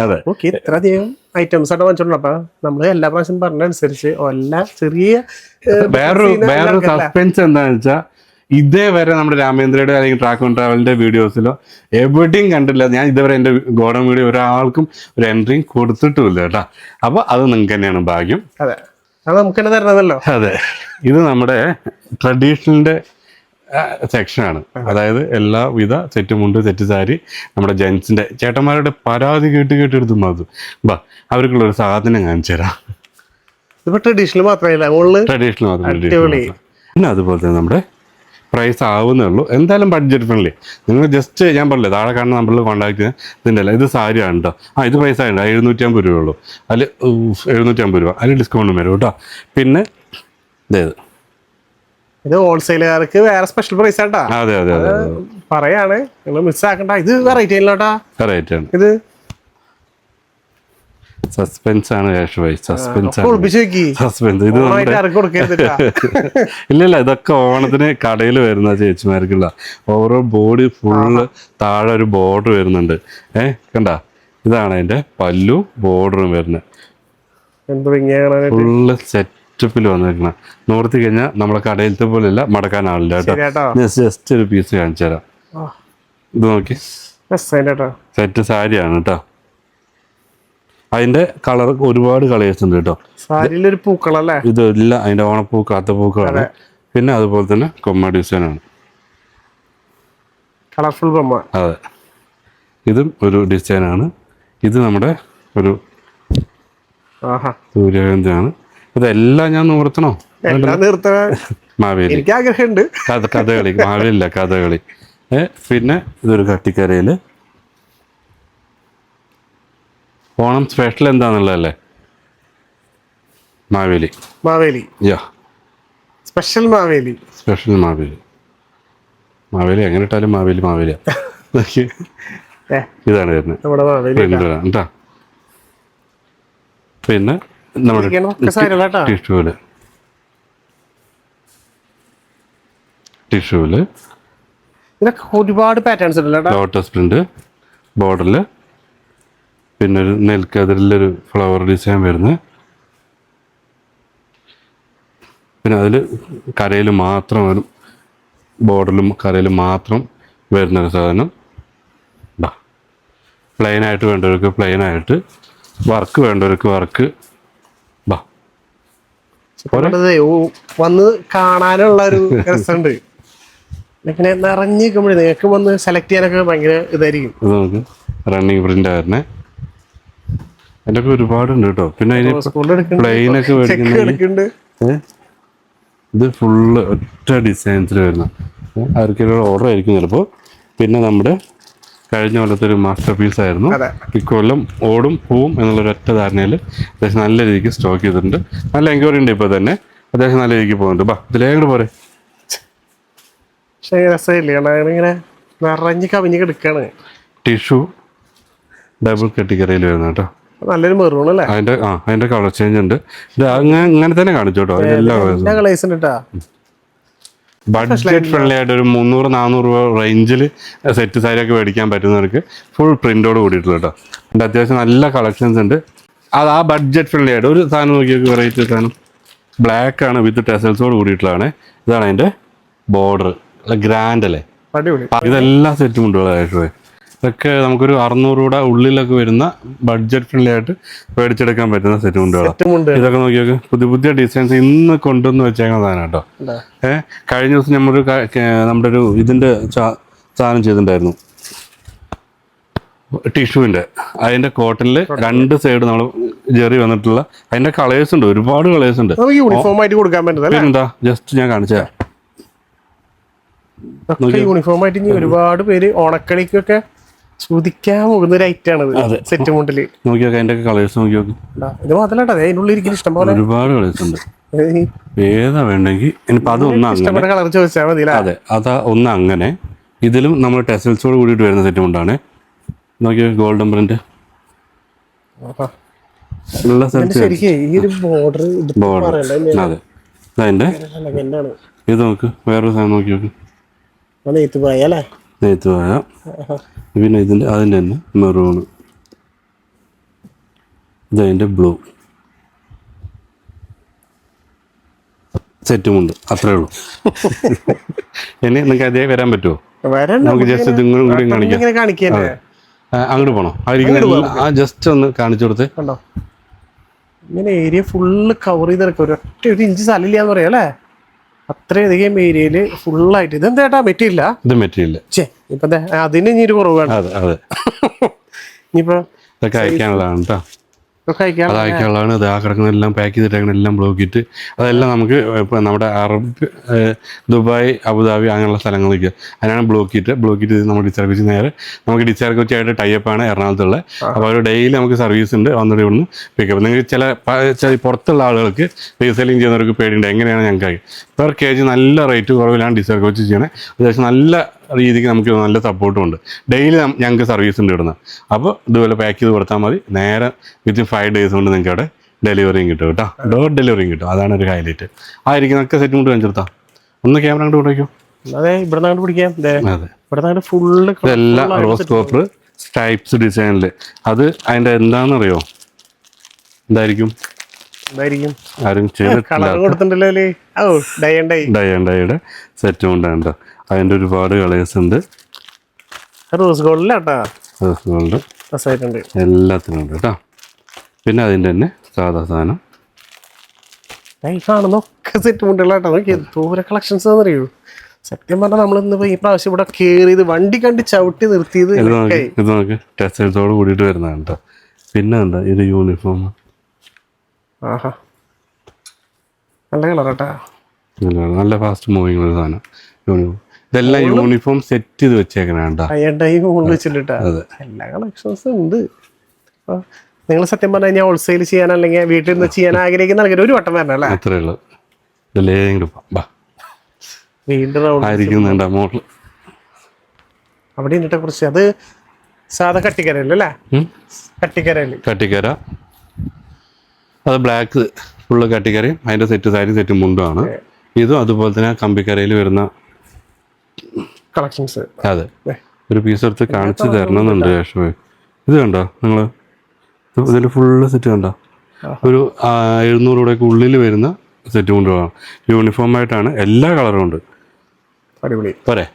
അതെ ഇത്രയധികം ഐറ്റംസ് ആയിട്ട് വാങ്ങിച്ചോണ്ടപ്പോ നമ്മള് എല്ലാ പ്രാവശ്യം പറഞ്ഞനുസരിച്ച് എല്ലാ ചെറിയ വേറൊരു സസ്പെൻസ് എന്താണെന്ന് വെച്ചാൽ, ഇതേവരെ നമ്മുടെ രാമേന്ദ്രയുടെ അല്ലെങ്കിൽ ട്രാക്ക് ഓൺ ട്രാവലിന്റെ വീഡിയോസിലോ എവിടെയും കണ്ടില്ല. ഞാൻ ഇതുവരെ എൻ്റെ ഗോഡൻ വീഡിയോ ഒരാൾക്കും ഒരു എൻട്രിയും കൊടുത്തിട്ടുമില്ല കേട്ടോ. അപ്പൊ അത് നിങ്ങൾക്ക് തന്നെയാണ് ഭാഗ്യം. അതെ, അത് നമുക്ക് തന്നെ തരണമല്ലോ. അതെ, ഇത് നമ്മുടെ ട്രഡീഷണലിന്റെ സെക്ഷനാണ്. അതായത് എല്ലാവിധ സെറ്റ് മുണ്ട്, സെറ്റ് സാരി, നമ്മുടെ ജെൻസിന്റെ ചേട്ടന്മാരുടെ പരാതി കേട്ടെടുത്ത് മാത്രം അവർക്കുള്ള ഒരു സാധനം കാണിച്ചു തരാം. ഇപ്പൊ ട്രഡീഷണൽ മാത്രമല്ല, ട്രഡീഷണൽ മാത്രമല്ല. പിന്നെ അതുപോലെ തന്നെ നമ്മുടെ പ്രൈസ് ആവുന്നേ ഉള്ളൂ. എന്തായാലും ബഡ്ജറ്റ് ഫ്രണ്ട്ലി. നിങ്ങൾ ജസ്റ്റ് ഞാൻ പറഞ്ഞില്ലേ താഴെ കാണുന്ന നമ്പറിൽ കോൺടാക്ട് ചെയ്യാൻ. ഇതിൻ്റെ അല്ല, ഇത് സാരിയാണ് കേട്ടോ. ഇത് പ്രൈസ് ആയിട്ട് 750 രൂപ ഉള്ളൂ. അതിൽ 750 രൂപ, അതിൽ ഡിസ്കൗണ്ടും വരും കേട്ടോ. പിന്നെ ഇത് ഹോൾസെയിലുകാർക്ക് വേറെ സ്പെഷ്യൽ പ്രൈസ് ആട്ടാ. അതെ അതെ അതെ പറയാണ്, നിങ്ങൾ മിസ്സാക്കണ്ട. ഇത് വെറൈറ്റി ആണല്ലോട്ടാ, വെറൈറ്റി ആണ്. ഇത് സസ്പെൻസ് ആണ് സസ്പെൻസ്. ഇത് ഇല്ല, ഇതൊക്കെ ഓണത്തിന് കടയിൽ വരുന്ന ചേച്ചിമാർക്കുള്ള ഓരോ ബോഡി ഫുള്ള് താഴെ ഒരു ബോർഡർ വരുന്നുണ്ട്. കണ്ട, ഇതാണ് അതിന്റെ പല്ലു ബോർഡറും വരുന്നത്. ഫുള്ള് സെറ്റപ്പിൽ വന്നിരിക്കണം. നോർത്തി കഴിഞ്ഞാൽ നമ്മളെ കടയിലത്തെ പോലെയല്ല, മടക്കാനാവില്ല കേട്ടോ. ജസ്റ്റ് ഒരു പീസ് കാണിച്ചു തരാം. ഇത് നോക്കി, സെറ്റ് സാരിയാണ് കേട്ടോ. അതിന്റെ കളർ ഒരുപാട് കളേഴ്സ് ഉണ്ട് കേട്ടോ. സാരിയിലൊരു പൂക്കളല്ലേ, ഇതെല്ലാം അതിന്റെ ഓണപ്പൂക്കൾ, അത്തപ്പൂക്കളാണ്. പിന്നെ അതുപോലെ തന്നെ കൊമ്മ ഡിസൈനാണ്, കളർഫുൾ കൊമ്മ. അതെ, ഇതും ഒരു ഡിസൈനാണ്. ഇത് നമ്മുടെ ഒരു സൂര്യകാന്തിയാണ്. ഇതെല്ലാം ഞാൻ നിർത്തണോ? മാവേലി, എനിക്ക് ആഗ്രഹമുണ്ട്. കഥകളി, മാവേലില്ല കഥകളി. പിന്നെ ഇതൊരു കട്ടിക്കരയില് ഓണം സ്പെഷ്യൽ എന്താണെന്നുള്ളതല്ലേ, മാവേലി. സ്പെഷ്യൽ മാവേലി എങ്ങനെ ഇട്ടാലും മാവേലിയാ. ഇതാണ് വരുന്നത് കേട്ടോ. പിന്നെ നമ്മുടെ ടിഷ്യൂല് ഒരുപാട് പാറ്റേൺസ് ഉണ്ട്. ലോട്ടസ് പ്രിന്റ് ബോർഡറില്, പിന്നെ ഒരു നെൽക്കതിരിലൊരു ഫ്ലവർ ഡിസൈൻ വരുന്നത്. പിന്നെ അതിൽ കരയിൽ മാത്രം വരും, ബോർഡറിലും കരയിൽ മാത്രം വരുന്നൊരു സാധനം. പ്ലെയിനായിട്ട് വേണ്ടവർക്ക് പ്ലെയിനായിട്ട്, വർക്ക് വേണ്ടവർക്ക് വർക്ക്. വന്ന് കാണാനുള്ള ഒരു രസമുണ്ട്. ഇങ്ങനെ നിറഞ്ഞിരിക്കുമ്പോഴേ നിങ്ങൾക്ക് വന്ന് സെലക്ട് ചെയ്യാനൊക്കെ ഭയങ്കര ഇതായിരിക്കും. ഇത് നമുക്ക് റണ്ണിങ് പ്രിന്റ് ആയിരുന്നേ, അതിൻ്റെ ഒക്കെ ഒരുപാടുണ്ട് കേട്ടോ. പിന്നെ അതിന് പ്ലെയിനൊക്കെ മേടിക്കുന്നുണ്ട്. ഇത് ഫുള്ള് ഒറ്റ ഡിസൈൻസിൽ വരുന്ന ആർക്കെങ്കിലും ഓർഡർ ആയിരിക്കും ചിലപ്പോൾ. പിന്നെ നമ്മുടെ കഴിഞ്ഞ കൊല്ലത്തെ ഒരു മാസ്റ്റർ പീസ് ആയിരുന്നു. ഇക്കൊല്ലം ഓടും പൂവും എന്നുള്ളൊരു ഒറ്റ ധാരണയിൽ അത്യാവശ്യം നല്ല രീതിക്ക് സ്റ്റോക്ക് ചെയ്തിട്ടുണ്ട്. നല്ല എൻക്വയറി ഉണ്ട് ഇപ്പോൾ തന്നെ, അത്യാവശ്യം നല്ല രീതിക്ക് പോകുന്നുണ്ട്. ഇതിലേക്കൂടെ പോരെ, ഇങ്ങനെ നിറഞ്ഞ് കവിഞ്ഞ് കിടക്കാണ്. ടിഷ്യൂ ഡബിൾ കട്ടിക്കരയിൽ വരുന്ന കേട്ടോ. നല്ലൊരു മെറൂൺ അല്ലേ, അതിന്റെ കളർ ചേഞ്ച് ഉണ്ട്. ഇത് അങ്ങനെ തന്നെ കാണിച്ചു കേട്ടോ. ബഡ്ജറ്റ് ഫ്രണ്ട്ലി ആയിട്ട് ഒരു 300-400 രൂപ റേഞ്ചിൽ സെറ്റ് സാരി ഒക്കെ മേടിക്കാൻ പറ്റുന്നവർക്ക് ഫുൾ പ്രിന്റോട് കൂടിയിട്ടുള്ള കേട്ടോ. അതിൻ്റെ അത്യാവശ്യം നല്ല കളക്ഷൻസ് ഉണ്ട്. അത് ആ ബഡ്ജറ്റ് ഫ്രണ്ട്ലി ആയിട്ട് ഒരു സാധനം നോക്കിയൊക്കെ വെറൈറ്റി സാധനം ബ്ലാക്ക് ആണ് വിത്ത് ടെസൽസോട് കൂടിയിട്ടുള്ളതാണ്. ഇതാണ് അതിന്റെ ബോർഡർ, ഗ്രാൻഡ് അല്ലേ. ഇതെല്ലാം സെറ്റ് മുണ്ടുകളായിട്ട് ഇതൊക്കെ നമുക്കൊരു 600 രൂപയുടെ ഉള്ളിലൊക്കെ വരുന്ന ബഡ്ജറ്റ് ഫ്രണ്ട്ലി ആയിട്ട് മേടിച്ചെടുക്കാൻ പറ്റുന്ന സെറ്റ് മുണ്ടുകളാണ്. ഇതൊക്കെ നോക്കിയൊക്കെ പുതിയ ഡിസൈൻസ് ഇന്ന് കൊണ്ടുവന്ന് വെച്ചേക്കുന്ന സാധനം കേട്ടോ. കഴിഞ്ഞ ദിവസം നമ്മുടെ ഒരു ഇതിന്റെ സാധനം ചെയ്തിട്ടുണ്ടായിരുന്നു, ടിഷ്യൂവിന്റെ. അതിന്റെ കോട്ടണില് 2 സൈഡ് നമ്മൾ ജെറി വന്നിട്ടുള്ള അതിന്റെ കളേഴ്സ് ഉണ്ട്, ഒരുപാട് കളേഴ്സ് ഉണ്ട്. യൂണിഫോം ആയിട്ട് കൊടുക്കാൻ പറ്റുന്നത് എന്താ ജസ്റ്റ് ഞാൻ കാണിച്ചാ യൂണിഫോം ആയിട്ട് ഒരുപാട് പേര് ഓണക്കളിക്കൊക്കെ ചോദിക്കാൻ പോകുന്ന ഒരു ഐറ്റാണ് സെറ്റ് മുണ്ടില്. നോക്കിയോക്കെ അതിന്റെ കളേഴ്സ് നോക്കിയോക്ക്. ഇത് മാത്രമല്ല അതിനുള്ളിൽ ഇഷ്ടം പോലെ ഒരുപാട് കളേഴ്സ് ഉണ്ട്. ഏതാ വേണ്ടെങ്കിൽ ഇനിയിപ്പോ അത് ഒന്ന് അങ്ങനെ കളർ ചോദിച്ചാൽ മതി. അതെ, അതാ ഒന്ന് അങ്ങനെ, ഇതിലും നമ്മൾ ടെസൽസോട് കൂടിയിട്ട് വരുന്ന സെറ്റ് മുണ്ടാണ്. നോക്കിയോ ഗോൾഡൻ പ്രിന്റ് ഉള്ള സ്ഥലത്ത് ബോർഡർ. അതെ അതിൻ്റെ ഇത് നോക്ക്, വേറൊരു സാധനം നോക്കി നോക്ക്, നെയ്ത്ത് പോയ. പിന്നെ അതിൻ്റെ തന്നെ മെറൂണ്, ഇതതിൻ്റെ ബ്ലൂ സെറ്റുമുണ്ട്. അത്രേ ഉള്ളൂ. ഇനി നിങ്ങൾക്ക് അതേ വരാൻ പറ്റുമോ? നമുക്ക് ജസ്റ്റ് ഇതും കൂടി കാണിക്കാം. അങ്ങോട്ട് പോണോ? ആ ജസ്റ്റ് ഒന്ന് കാണിച്ചു കൊടുത്ത്. ഇങ്ങനെ ഏരിയ ഫുള്ള് കവർ ചെയ്തെടുക്കും. ഒരു ഇഞ്ച് സ്ഥലമില്ലാന്ന് പറയാം അല്ലേ? അത്രയധികം ഏരിയയില് ഫുള്ളായിട്ട്. ഇതെന്താ മെറ്റീരിയൽ? ഇത് മെറ്റീരിയൽ. ഇപ്പൊ അതിന് ഇനി ഒരു കുറവ് വേണം. ഇനിയിപ്പോ ഇതൊക്കെ അയക്കാനുള്ളതാണ് കേട്ടോ. അയക്കാനുള്ളതാണ്. ഇത് ആ കിടക്കുന്നതെല്ലാം പാക്ക് ചെയ്തിട്ടേക്കണം, എല്ലാം ബ്ലോക്ക് ചെയ്തിട്ട്. അതെല്ലാം നമുക്ക് ഇപ്പം നമ്മുടെ അറബ്, ദുബായ്, അബുദാബി അങ്ങനെയുള്ള സ്ഥലങ്ങളിലേക്ക് അതിനാണ് ബ്ലോക്ക് ചെയ്തിട്ട് നമ്മൾ ഡിസ്ചാർജ് വെച്ച് നേരെ നമുക്ക് ഡിസ്ചാർജ് വെച്ചായിട്ട് ടൈപ്പാണ് എറണാകുളത്തുള്ളത്. അപ്പോൾ ഒരു ഡെയിലി നമുക്ക് സർവീസ് ഉണ്ട്, വന്നിട്ട് ഇവിടുന്ന് പിക്കപ്പ്. നിങ്ങൾക്ക് ചില പുറത്തുള്ള ആളുകൾക്ക് റീസെല്ലിങ് ചെയ്യുന്നവർക്ക് പേടിയുണ്ട്. എങ്ങനെയാണ് ഞങ്ങൾക്ക് പെർ kg നല്ല റേറ്റ് കുറവിലാണ് ഡിസ്ചാർജ് വെച്ച് ചെയ്യണേ. അത്യാവശ്യം നല്ല രീതിക്ക് നമുക്ക് നല്ല സപ്പോർട്ടും ഉണ്ട്. ഡെയിലി ഞങ്ങൾക്ക് സർവീസ് ഉണ്ട് ഇവിടുന്ന്. അപ്പോൾ ഇതുപോലെ പാക്ക് ചെയ്ത് കൊടുത്താൽ മതി. നേരെ വിത്തിൻ 5 days കൊണ്ട് നിങ്ങൾക്ക് അവിടെ ഡെലിവറിയും കിട്ടും കേട്ടോ. ഡോർ ഡെലിവറിയും കിട്ടും. അതാണ് ഒരു ഹൈലൈറ്റ്. ആയിരിക്കുന്നൊക്കെ സെറ്റും കൊണ്ട് കാണിച്ചെടുത്താൽ ഒന്ന് ക്യാമറ അങ്ങോട്ട് കൊണ്ടുവയ്ക്കും. അതെ, ഇവിടെ പിടിക്കാം. അതെ, ഫുള്ള് ഇതെല്ലാം റോസ് കോപ്പർ സ്ട്രൈപ്സ് ഡിസൈനിൽ. അത് അതിൻ്റെ എന്താണെന്നറിയോ? എന്തായിരിക്കും ആരും ചെയ്തിട്ടില്ല. ഡൈയുടെ സെറ്റും ഉണ്ട്. അതിൻ്റെ ഒരുപാട് കളേഴ്സ് ഉണ്ട്. റോസ് ഗോൾഡ് എല്ലാത്തിനും ഉണ്ട് കേട്ടോ. പിന്നെ അതിൻ്റെ തന്നെ സാധാ സാധനം കാണുന്നൊക്കെ സെറ്റ് മുണ്ടുകളാട്ടോ. ദൂരെ കളക്ഷൻസ് അറിയൂ. സത്യം പറഞ്ഞാൽ നമ്മളിന്ന് ഈ പ്രാവശ്യം ഇവിടെ കയറിയത് വണ്ടി കണ്ട് ചവിട്ടി നിർത്തിയത്. ഇത് നോക്ക്, ടെക്സ്റ്റൈൽസോട് കൂടിയിട്ട് വരുന്നതാണ് കേട്ടോ. പിന്നെ എന്താ ഇത് യൂണിഫോം. ആഹാ, നല്ല കളറാട്ടാ. നല്ല ഫാസ്റ്റ് മൂവിങ് ഒരു സാധനം യൂണിഫോം. ഇതെല്ലാം യൂണിഫോം സെറ്റ് ചെയ്ത് വെച്ചേക്കണേണ്ട. എല്ലാ കളക്ഷൻസും ഉണ്ട്. നിങ്ങൾ സത്യം പറഞ്ഞു കഴിഞ്ഞാൽ ഹോൾസെയിൽ ചെയ്യാൻ അല്ലെങ്കിൽ വീട്ടിൽ നിന്ന് ചെയ്യാൻ ആഗ്രഹിക്കുന്ന ആൾക്കാർ ഒരു വട്ടം വരണം അല്ലേ? അത്രേ ഉള്ളൂ. വീണ്ടും മോഡൽ അവിടെ ഇന്നിട്ടെ കുറിച്ച് അത് സാധാ കട്ടിക്കരല്ലേ? കട്ടിക്കര അത് ബ്ലാക്ക് ഫുള്ള് കട്ടിക്കരയും അതിൻ്റെ സെറ്റ് സാരി സെറ്റ് മുണ്ടുമാണ്. ഇതും അതുപോലെ തന്നെ കമ്പിക്കരയിൽ വരുന്ന കളക്ഷൻസ്. അതെ, ഒരു പീസ് എടുത്ത് കാണിച്ചു തരണമെന്നുണ്ട്. ശേഷം ഇത് കണ്ടോ നിങ്ങൾ? ഇതിൻ്റെ ഫുള്ള് സെറ്റ് കണ്ടോ? ഒരു 700 രൂപയ്ക്ക് ഉള്ളിൽ വരുന്ന സെറ്റ് കൊണ്ടുപോകാം. യൂണിഫോമായിട്ടാണ്, എല്ലാ കളറും ഉണ്ട്. അടിപൊളി പോരെ.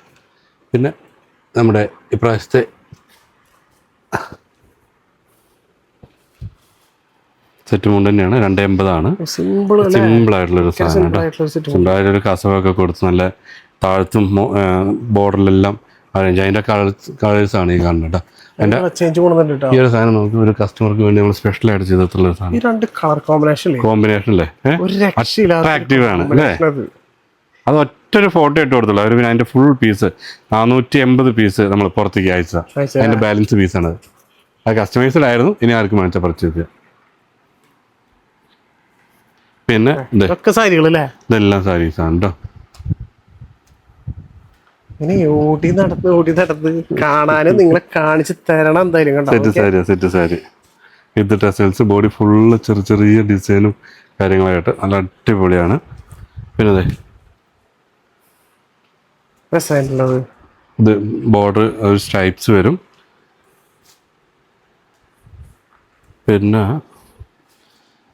പിന്നെ നമ്മുടെ ഇപ്രാവശ്യത്തെ സെറ്റ് മുണ്ട് തന്നെയാണ്. 280 സിമ്പിൾ ആയിട്ടുള്ളൊരു സാധനം കേട്ടോ. സിമ്പിളായിട്ടൊരു കസവൊക്കെ കൊടുത്ത് നല്ല താഴത്തും ബോർഡറിലെല്ലാം അറേഞ്ച്. അതിൻ്റെ കളേഴ്സാണ് ഈ കാണുന്നത് കേട്ടോ. ഈ ഒരു സാധനം നമുക്ക് ഒരു കസ്റ്റമർക്ക് വേണ്ടി നമ്മൾ സ്പെഷ്യലായിട്ട് ചെയ്തിട്ടുള്ള ഒരു സാധനം. കോമ്പിനേഷനല്ലേ അട്രാക്റ്റീവ് ആണ് അല്ലേ? അത് ഒറ്റൊരു ഫോട്ടോ ഇട്ട് കൊടുത്തുള്ളൂ അവർ. പിന്നെ അതിൻ്റെ ഫുൾ പീസ് 480 പീസ് നമ്മൾ പുറത്തേക്ക് അയച്ച അതിൻ്റെ ബാലൻസ് പീസാണ്. അത് കസ്റ്റമൈസ്ഡായിരുന്നു. ഇനി ആർക്കും മേടിച്ചാൽ പർച്ചേസ് ചെയ്യാം. പിന്നെ ഇതെല്ലാം സാരീസാണ് കേട്ടോ. ഇനി ഊട്ടി നടന്ന് കാണാനും നിങ്ങളെ കാണിച്ച് തരണം എന്തായാലും. സെറ്റ് സാരി ഇത് ടെസൽസ് ബോഡി ഫുള്ള് ചെറിയ ഡിസൈനും കാര്യങ്ങളായിട്ട് നല്ല അടിപൊളിയാണ്. പിന്നെ ഇത് ബോർഡർ ഒരു സ്ട്രൈപ്സ് വരും. പിന്നെ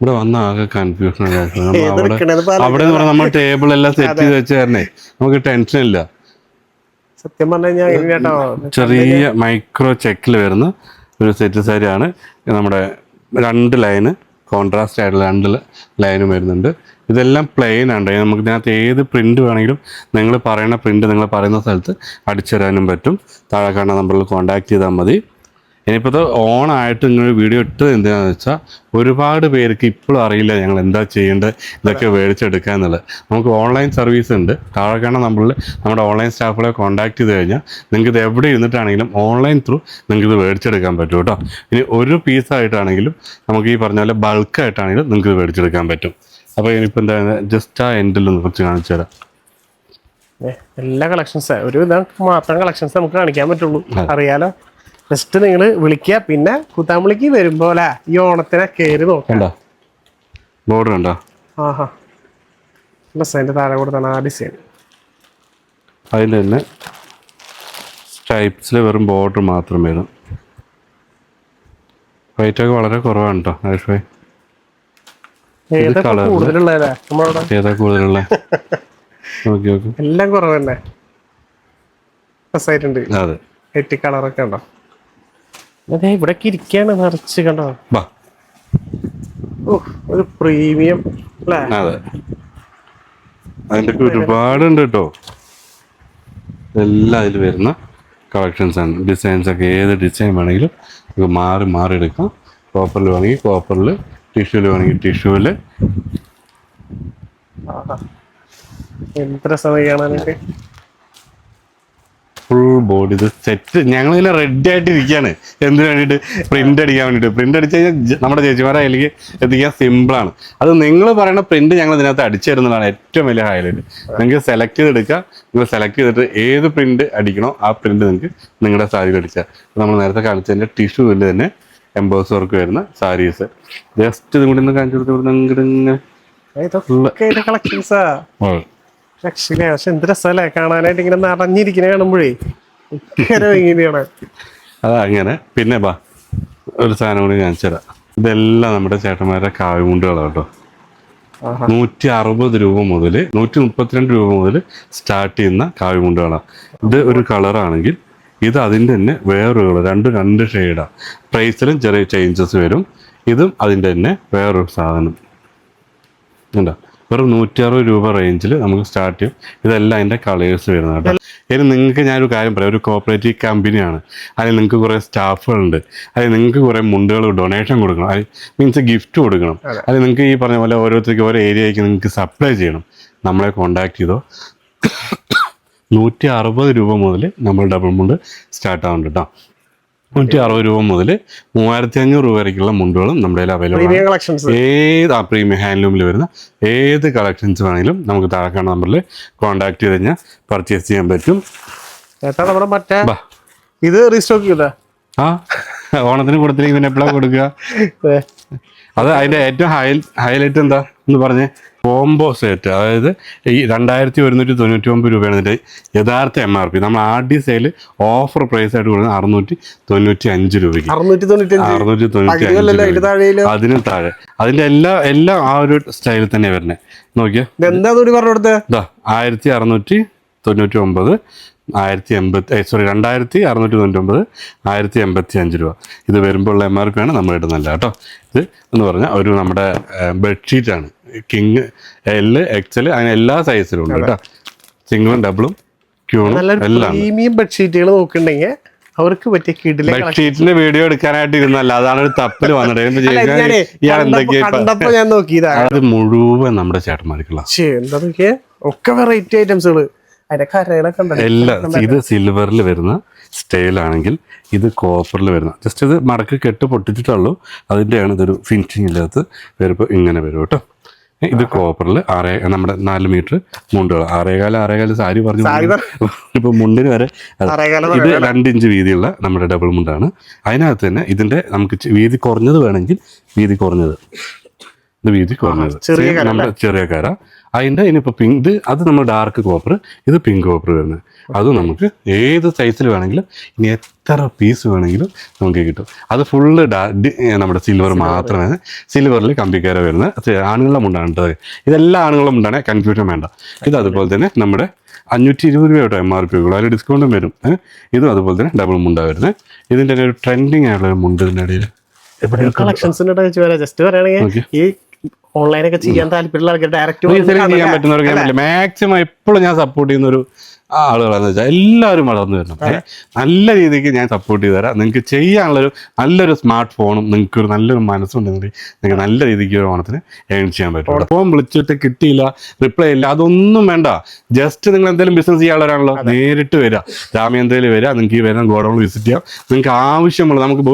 ഇവിടെ വന്ന ആകെ കൺഫ്യൂഷൻ അവിടെ എന്ന് പറഞ്ഞാൽ നമ്മൾ ടേബിൾ എല്ലാം സെറ്റ് ചെയ്ത് വെച്ച് തരണേ, നമുക്ക് ടെൻഷൻ ഇല്ല. സത്യം പറഞ്ഞു ചെറിയ മൈക്രോ ചെക്കിൽ വരുന്ന ഒരു സെറ്റ് സാരിയാണ്. നമ്മുടെ 2 ലൈന് കോൺട്രാസ്റ്റ് ആയിട്ടുള്ള 2 ലൈനും വരുന്നുണ്ട്. ഇതെല്ലാം പ്ലെയിൻ ആണ്. നമുക്ക് ഇതിനകത്ത് ഏത് പ്രിന്റ് വേണമെങ്കിലും നിങ്ങൾ പറയുന്ന പ്രിന്റ് നിങ്ങൾ പറയുന്ന സ്ഥലത്ത് അടിച്ചു തരാനും പറ്റും. താഴെ കാണുന്ന നമ്പറിൽ കോൺടാക്ട് ചെയ്താൽ മതി. ഇനിയിപ്പോൾ ഇത് ഓണായിട്ട് ഇങ്ങനെ വീഡിയോ ഇട്ടത് എന്തിനാണെന്ന് വെച്ചാൽ ഒരുപാട് പേർക്ക് ഇപ്പോഴും അറിയില്ല ഞങ്ങൾ എന്താ ചെയ്യേണ്ടത്, ഇതൊക്കെ മേടിച്ചെടുക്കുക എന്നുള്ളത്. നമുക്ക് ഓൺലൈൻ സർവീസ് ഉണ്ട്. താഴെ കാണുന്ന നമ്പറിൽ നമ്മുടെ ഓൺലൈൻ സ്റ്റാഫുകളെ കോൺടാക്ട് ചെയ്ത് കഴിഞ്ഞാൽ നിങ്ങൾക്ക് ഇത് എവിടെ ഇരുന്നിട്ടാണെങ്കിലും ഓൺലൈൻ ത്രൂ നിങ്ങൾക്ക് ഇത് മേടിച്ചെടുക്കാൻ പറ്റും കേട്ടോ. ഇനി ഒരു പീസായിട്ടാണെങ്കിലും നമുക്ക് ഈ പറഞ്ഞ പോലെ ബൾക്കായിട്ടാണെങ്കിലും നിങ്ങൾക്ക് ഇത് മേടിച്ചെടുക്കാൻ പറ്റും. അപ്പോൾ ഇനിയിപ്പോൾ എന്താ ജസ്റ്റ് ആ എൻഡിലൊന്ന് കുറച്ച് കാണിച്ചു തരാം. എല്ലാ കളക്ഷൻസ് ഒരു ഇതാ മാത്രം കളക്ഷൻസ് നമുക്ക് കാണിക്കാൻ പറ്റുള്ളൂ. അറിയാലോ, ജസ്റ്റ് നിങ്ങൾ വിളിക്കുക. പിന്നെ കൂത്താമ്പളിക്ക് വരുമ്പോ അല്ലെ ഈ ഓണത്തിനെ കയറി നോക്കണ്ട. ബോർഡർ ഉണ്ടോ? ആഹാ, അതിന്റെ താഴെ കൊടുത്താണ് ആ ഡിസൈൻ. അതിൽ തന്നെ സ്ട്രൈപ്സിൽ വെറും ബോർഡർ മാത്രം വരും. റേറ്റൊക്കെ വളരെ കുറവാണ് കേട്ടോ ആയുഷ് ഭായ്. ഏതാ കൂടുതലുള്ളതല്ലേ നമ്മളവിടെ? ഏതാ കൂടുതലുള്ള? ഓക്കെ ഓക്കെ, എല്ലാം കുറവ് തന്നെ. രസമായിട്ടുണ്ട്. അതെ, 8 കളറൊക്കെ ഉണ്ടോ? അതെ, ഇവിടെ ഇരിക്കാണ് നിറച്ച് കണ്ടോ. ഒരു പ്രീമിയം അല്ലേ? അതെ, അതിൻ്റെ ഒരുപാടുണ്ട് കേട്ടോ. എല്ലാം അതിൽ വരുന്ന കളക്ഷൻസ് ആണ്. ഡിസൈൻസ് ഒക്കെ ഏത് ഡിസൈൻ വേണമെങ്കിലും നമുക്ക് മാറി മാറി എടുക്കാം. കോപ്പറിൽ വേണമെങ്കിൽ കോപ്പറിൽ, ടിഷ്യൂല് വേണമെങ്കിൽ ടിഷ്യൂല്. എന്ത് രസമായി കാണാനൊക്കെ. ഫുൾ ബോഡി ഇത് സെറ്റ്. ഞങ്ങളിങ്ങനെ റെഡി ആയിട്ട് ഇരിക്കുകയാണ്. എന്തിനു വേണ്ടിയിട്ട്? പ്രിന്റ് അടിക്കാൻ വേണ്ടിയിട്ട്. പ്രിന്റ് അടിച്ച് കഴിഞ്ഞാൽ നമ്മുടെ ചേച്ചിമാരെ അതിലേക്ക് എത്തിക്കാൻ സിമ്പിളാണ്. അത് നിങ്ങൾ പറയുന്ന പ്രിന്റ് ഞങ്ങൾ ഇതിനകത്ത് അടിച്ചു തരുന്നതാണ് ഏറ്റവും വലിയ ഹൈലൈറ്റ്. നിങ്ങൾക്ക് സെലക്ട് ചെയ്തെടുക്കുക. നിങ്ങൾ സെലക്ട് ചെയ്തിട്ട് ഏത് പ്രിന്റ് അടിക്കണോ ആ പ്രിന്റ് നിങ്ങൾക്ക് നിങ്ങളുടെ സാരിയിൽ അടിച്ചാൽ. നമ്മൾ നേരത്തെ കാണിച്ചതിൻ്റെ ടിഷ്യൂവിൽ തന്നെ എംബോസ് വർക്ക് വരുന്ന സാരീസ്. ജസ്റ്റ് ഇതും കൂടി ഒന്ന് കാണിച്ചു കൊടുത്ത് കളക്ഷൻസാ. പക്ഷെ എന്ത് രസമല്ലേ കാണാനായിട്ട്, ഇങ്ങനെ നിറഞ്ഞിരിക്കണ കാണുമ്പോഴേ ഇങ്ങനെയാണ്. അതാ അങ്ങനെ. പിന്നെ ബാ ഒരു സാധനം കൂടി കാണിച്ചു തരാം. ഇതെല്ലാം നമ്മുടെ ചേട്ടന്മാരുടെ കാവ്യമുണ്ടുകളാണ് കേട്ടോ. 160 രൂപ മുതൽ 132 രൂപ മുതൽ സ്റ്റാർട്ട് ചെയ്യുന്ന കാവ്യമുണ്ടുകളാണ്. ഇത് ഒരു കളറാണെങ്കിൽ ഇത് അതിൻ്റെ തന്നെ വേറൊരു കളർ, രണ്ട് ഷെയ്ഡാണ്. പ്രൈസിലും ചെറിയ ചേഞ്ചസ് വരും. ഇതും അതിൻ്റെ തന്നെ വേറൊരു സാധനം ഉണ്ടോ. വെറും 160 രൂപ റേഞ്ചിൽ നമുക്ക് സ്റ്റാർട്ട് ചെയ്യും. ഇതെല്ലാം അതിൻ്റെ കളേഴ്സ് വരുന്നത് കേട്ടോ. ഇനി നിങ്ങൾക്ക് ഞാനൊരു കാര്യം പറയാം. ഒരു കോപ്പറേറ്റീവ് കമ്പനിയാണ്. അതിൽ നിങ്ങൾക്ക് കുറേ സ്റ്റാഫുകളുണ്ട്. അതിൽ നിങ്ങൾക്ക് കുറേ മുണ്ടുകൾ ഡൊണേഷൻ കൊടുക്കണം. അത് മീൻസ് ഗിഫ്റ്റ് കൊടുക്കണം. അത് നിങ്ങൾക്ക് ഈ പറഞ്ഞ പോലെ ഓരോരുത്തർക്ക് ഓരോ ഏരിയയ്ക്ക് നിങ്ങൾക്ക് സപ്ലൈ ചെയ്യണം. നമ്മളെ കോൺടാക്ട് ചെയ്തോ. 160 രൂപ മുതൽ നമ്മൾ ഡബിൾ മുണ്ട് സ്റ്റാർട്ട് ആവുന്നുണ്ട് കേട്ടോ. 160 രൂപ മുതൽ 3500 രൂപ വരയ്ക്കുള്ള മുണ്ടുകളും നമ്മുടെ കയ്യിൽ അവൈലബിൾ ആണ്. ഏത് പ്രീമിയം ഹാൻഡ്ലൂമിൽ വരുന്ന ഏത് കളക്ഷൻസ് വേണമെങ്കിലും നമുക്ക് താഴെ കാണുന്ന നമ്പറിൽ കോൺടാക്ട് ചെയ്ത് കഴിഞ്ഞാൽ പർച്ചേസ് ചെയ്യാൻ പറ്റും. ഇത് റീസ്റ്റോക്ക് ചെയ്താ ഓണത്തിന് കൊടുത്തില്ലെങ്കിൽ പിന്നെ എപ്പോഴാണ് കൊടുക്കുക? അത് അതിൻ്റെ ഏറ്റവും ഹൈലൈറ്റ് എന്താ എന്ന് പറഞ്ഞ് കോംബോ സെറ്റ്. അതായത് ഈ 2199 രൂപയാണ് ഇതിൻ്റെ യഥാർത്ഥ MRP. നമ്മൾ ആദ്യ സെയിൽ ഓഫർ പ്രൈസ് ആയിട്ട് കൊടുക്കുന്നത് 695 രൂപയ്ക്ക്. 695 അതിന് താഴെ. അതിൻ്റെ എല്ലാം ആ ഒരു സ്റ്റൈലിൽ തന്നെ വരുന്നത്. നോക്കിയാ 1699, 2699, 1085 രൂപ. ഇത് വരുമ്പോൾ ഉള്ള MRP ആണ് നമ്മൾ ഇടുന്നല്ല കേട്ടോ. ഇത് എന്ന് പറഞ്ഞാൽ ഒരു നമ്മുടെ ബെഡ്ഷീറ്റാണ്. കിങ്, L, XL അങ്ങനെ എല്ലാ സൈസിലും ഉണ്ട് കേട്ടോ. സിംഗിളും ഡബിളും ക്യൂണും എല്ലാം. പ്രീമിയം ബെഡ്ഷീറ്റുകൾ നോക്കുന്നുണ്ടെങ്കിൽ അവർക്ക് പറ്റിയ കിടിലൻ ബെഡ്ഷീറ്റിന്റെ വീഡിയോ എടുക്കാനായിട്ട് ഇരുന്നല്ല. അതാണ് ഒരു തപ്പല് വന്നിട്ട് ഞാൻ നോക്കിയതാ. അത് മുഴുവൻ നമ്മുടെ ചേട്ടന്മാർക്കുള്ള എന്താ നോക്കിയേ, ഒക്കെ വെറൈറ്റി ഐറ്റംസുകള്. അതിന്റെ കരകളൊക്കെ എല്ലാം. ഇത് സിൽവറിൽ വരുന്ന സ്റ്റൈലാണെങ്കിൽ ഇത് കോപ്പറിൽ വരുന്ന, ജസ്റ്റ് ഇത് മടക്ക് കെട്ട് പൊട്ടിച്ചിട്ടുള്ളൂ. അതിൻ്റെയാണ് ഇതൊരു ഫിനിഷിംഗ് ഇല്ലാത്ത വരുമ്പോൾ ഇങ്ങനെ വരും കേട്ടോ. ഇത് കോപ്പറിൽ നമ്മുടെ 4 മീറ്റർ മുണ്ടുകൾ. 6.25 സാരി പറഞ്ഞു ഇപ്പൊ മുണ്ടിന് വരെ. ഇത് 2 ഇഞ്ച് വീതിയുള്ള നമ്മുടെ ഡബിൾ മുണ്ടാണ്. അതിനകത്ത് തന്നെ ഇതിന്റെ നമുക്ക് വീതി കുറഞ്ഞത് വേണമെങ്കിൽ വീതി കുറഞ്ഞത്, ഇത് വീതി കുറഞ്ഞത് നമ്മുടെ ചെറിയ കര. അതിൻ്റെ ഇനിയിപ്പോൾ പിങ്ക്, അത് നമ്മൾ ഡാർക്ക് കോപ്പർ, ഇത് പിങ്ക് കോപ്പർ വരുന്നത്. അത് നമുക്ക് ഏത് സൈസിൽ വേണമെങ്കിലും ഇനി എത്ര പീസ് വേണമെങ്കിലും നമുക്ക് കിട്ടും. അത് ഫുള്ള് നമ്മുടെ സിൽവർ മാത്രമേ, സിൽവറിൽ കമ്പിക്കാര വരുന്നത് ആണുങ്ങളുടെ മുണ്ടാണ് കേട്ടത്. ഇതെല്ലാം ആണുങ്ങളുടെ മുണ്ടാണ്, കൺഫ്യൂഷൻ വേണ്ട. ഇത് അതുപോലെ തന്നെ നമ്മുടെ 520 രൂപ കേട്ടോ MRP ഉള്ളൂ. അതിൽ ഡിസ്കൗണ്ടും വരും. ഇതും അതുപോലെ തന്നെ ഡബിൾ മുണ്ടാണ് വരുന്നത്. ഇതിൻ്റെ ഒരു ട്രെൻഡിങ് ആയിട്ടുള്ള ഒരു മുണ്ട് ഇതിൻ്റെ ഇടയിൽ ജസ്റ്റ് പറയുകയാണെങ്കിൽ ഈ ഓൺലൈനൊക്കെ ചെയ്യാൻ താല്പര്യമുള്ള ആൾക്കാർ ഡയറക്റ്റ് ചെയ്യാൻ പറ്റുന്നവർക്ക് മാക്സിമം എപ്പോഴും ഞാൻ സപ്പോർട്ട് ചെയ്യുന്ന ഒരു ആളുകളാണെന്ന് വെച്ചാൽ എല്ലാവരും വളർന്നു വരണം. നല്ല രീതിക്ക് ഞാൻ സപ്പോർട്ട് ചെയ്ത് തരാം. നിങ്ങൾക്ക് ചെയ്യാനുള്ളൊരു നല്ലൊരു സ്മാർട്ട് ഫോണും നിങ്ങൾക്കൊരു നല്ലൊരു മനസ്സുണ്ടെങ്കിൽ നിങ്ങൾക്ക് നല്ല രീതിക്ക് ഒരു ഓണത്തിന് ഏൺ ചെയ്യാൻ പറ്റും. ഫോൺ വിളിച്ചിട്ട് കിട്ടിയില്ല, റിപ്ലൈ ഇല്ല, അതൊന്നും വേണ്ട. ജസ്റ്റ് നിങ്ങൾ എന്തെങ്കിലും ബിസിനസ് ചെയ്യാനുള്ളവരാണല്ലോ, നേരിട്ട് വരിക, ജാമ്യന്തയിൽ വരിക. നിങ്ങൾക്ക് ഈ വരുന്ന ഗോഡൗൺ വിസിറ്റ് ചെയ്യാം. നിങ്ങൾക്ക് ആവശ്യമുള്ള, നമുക്ക്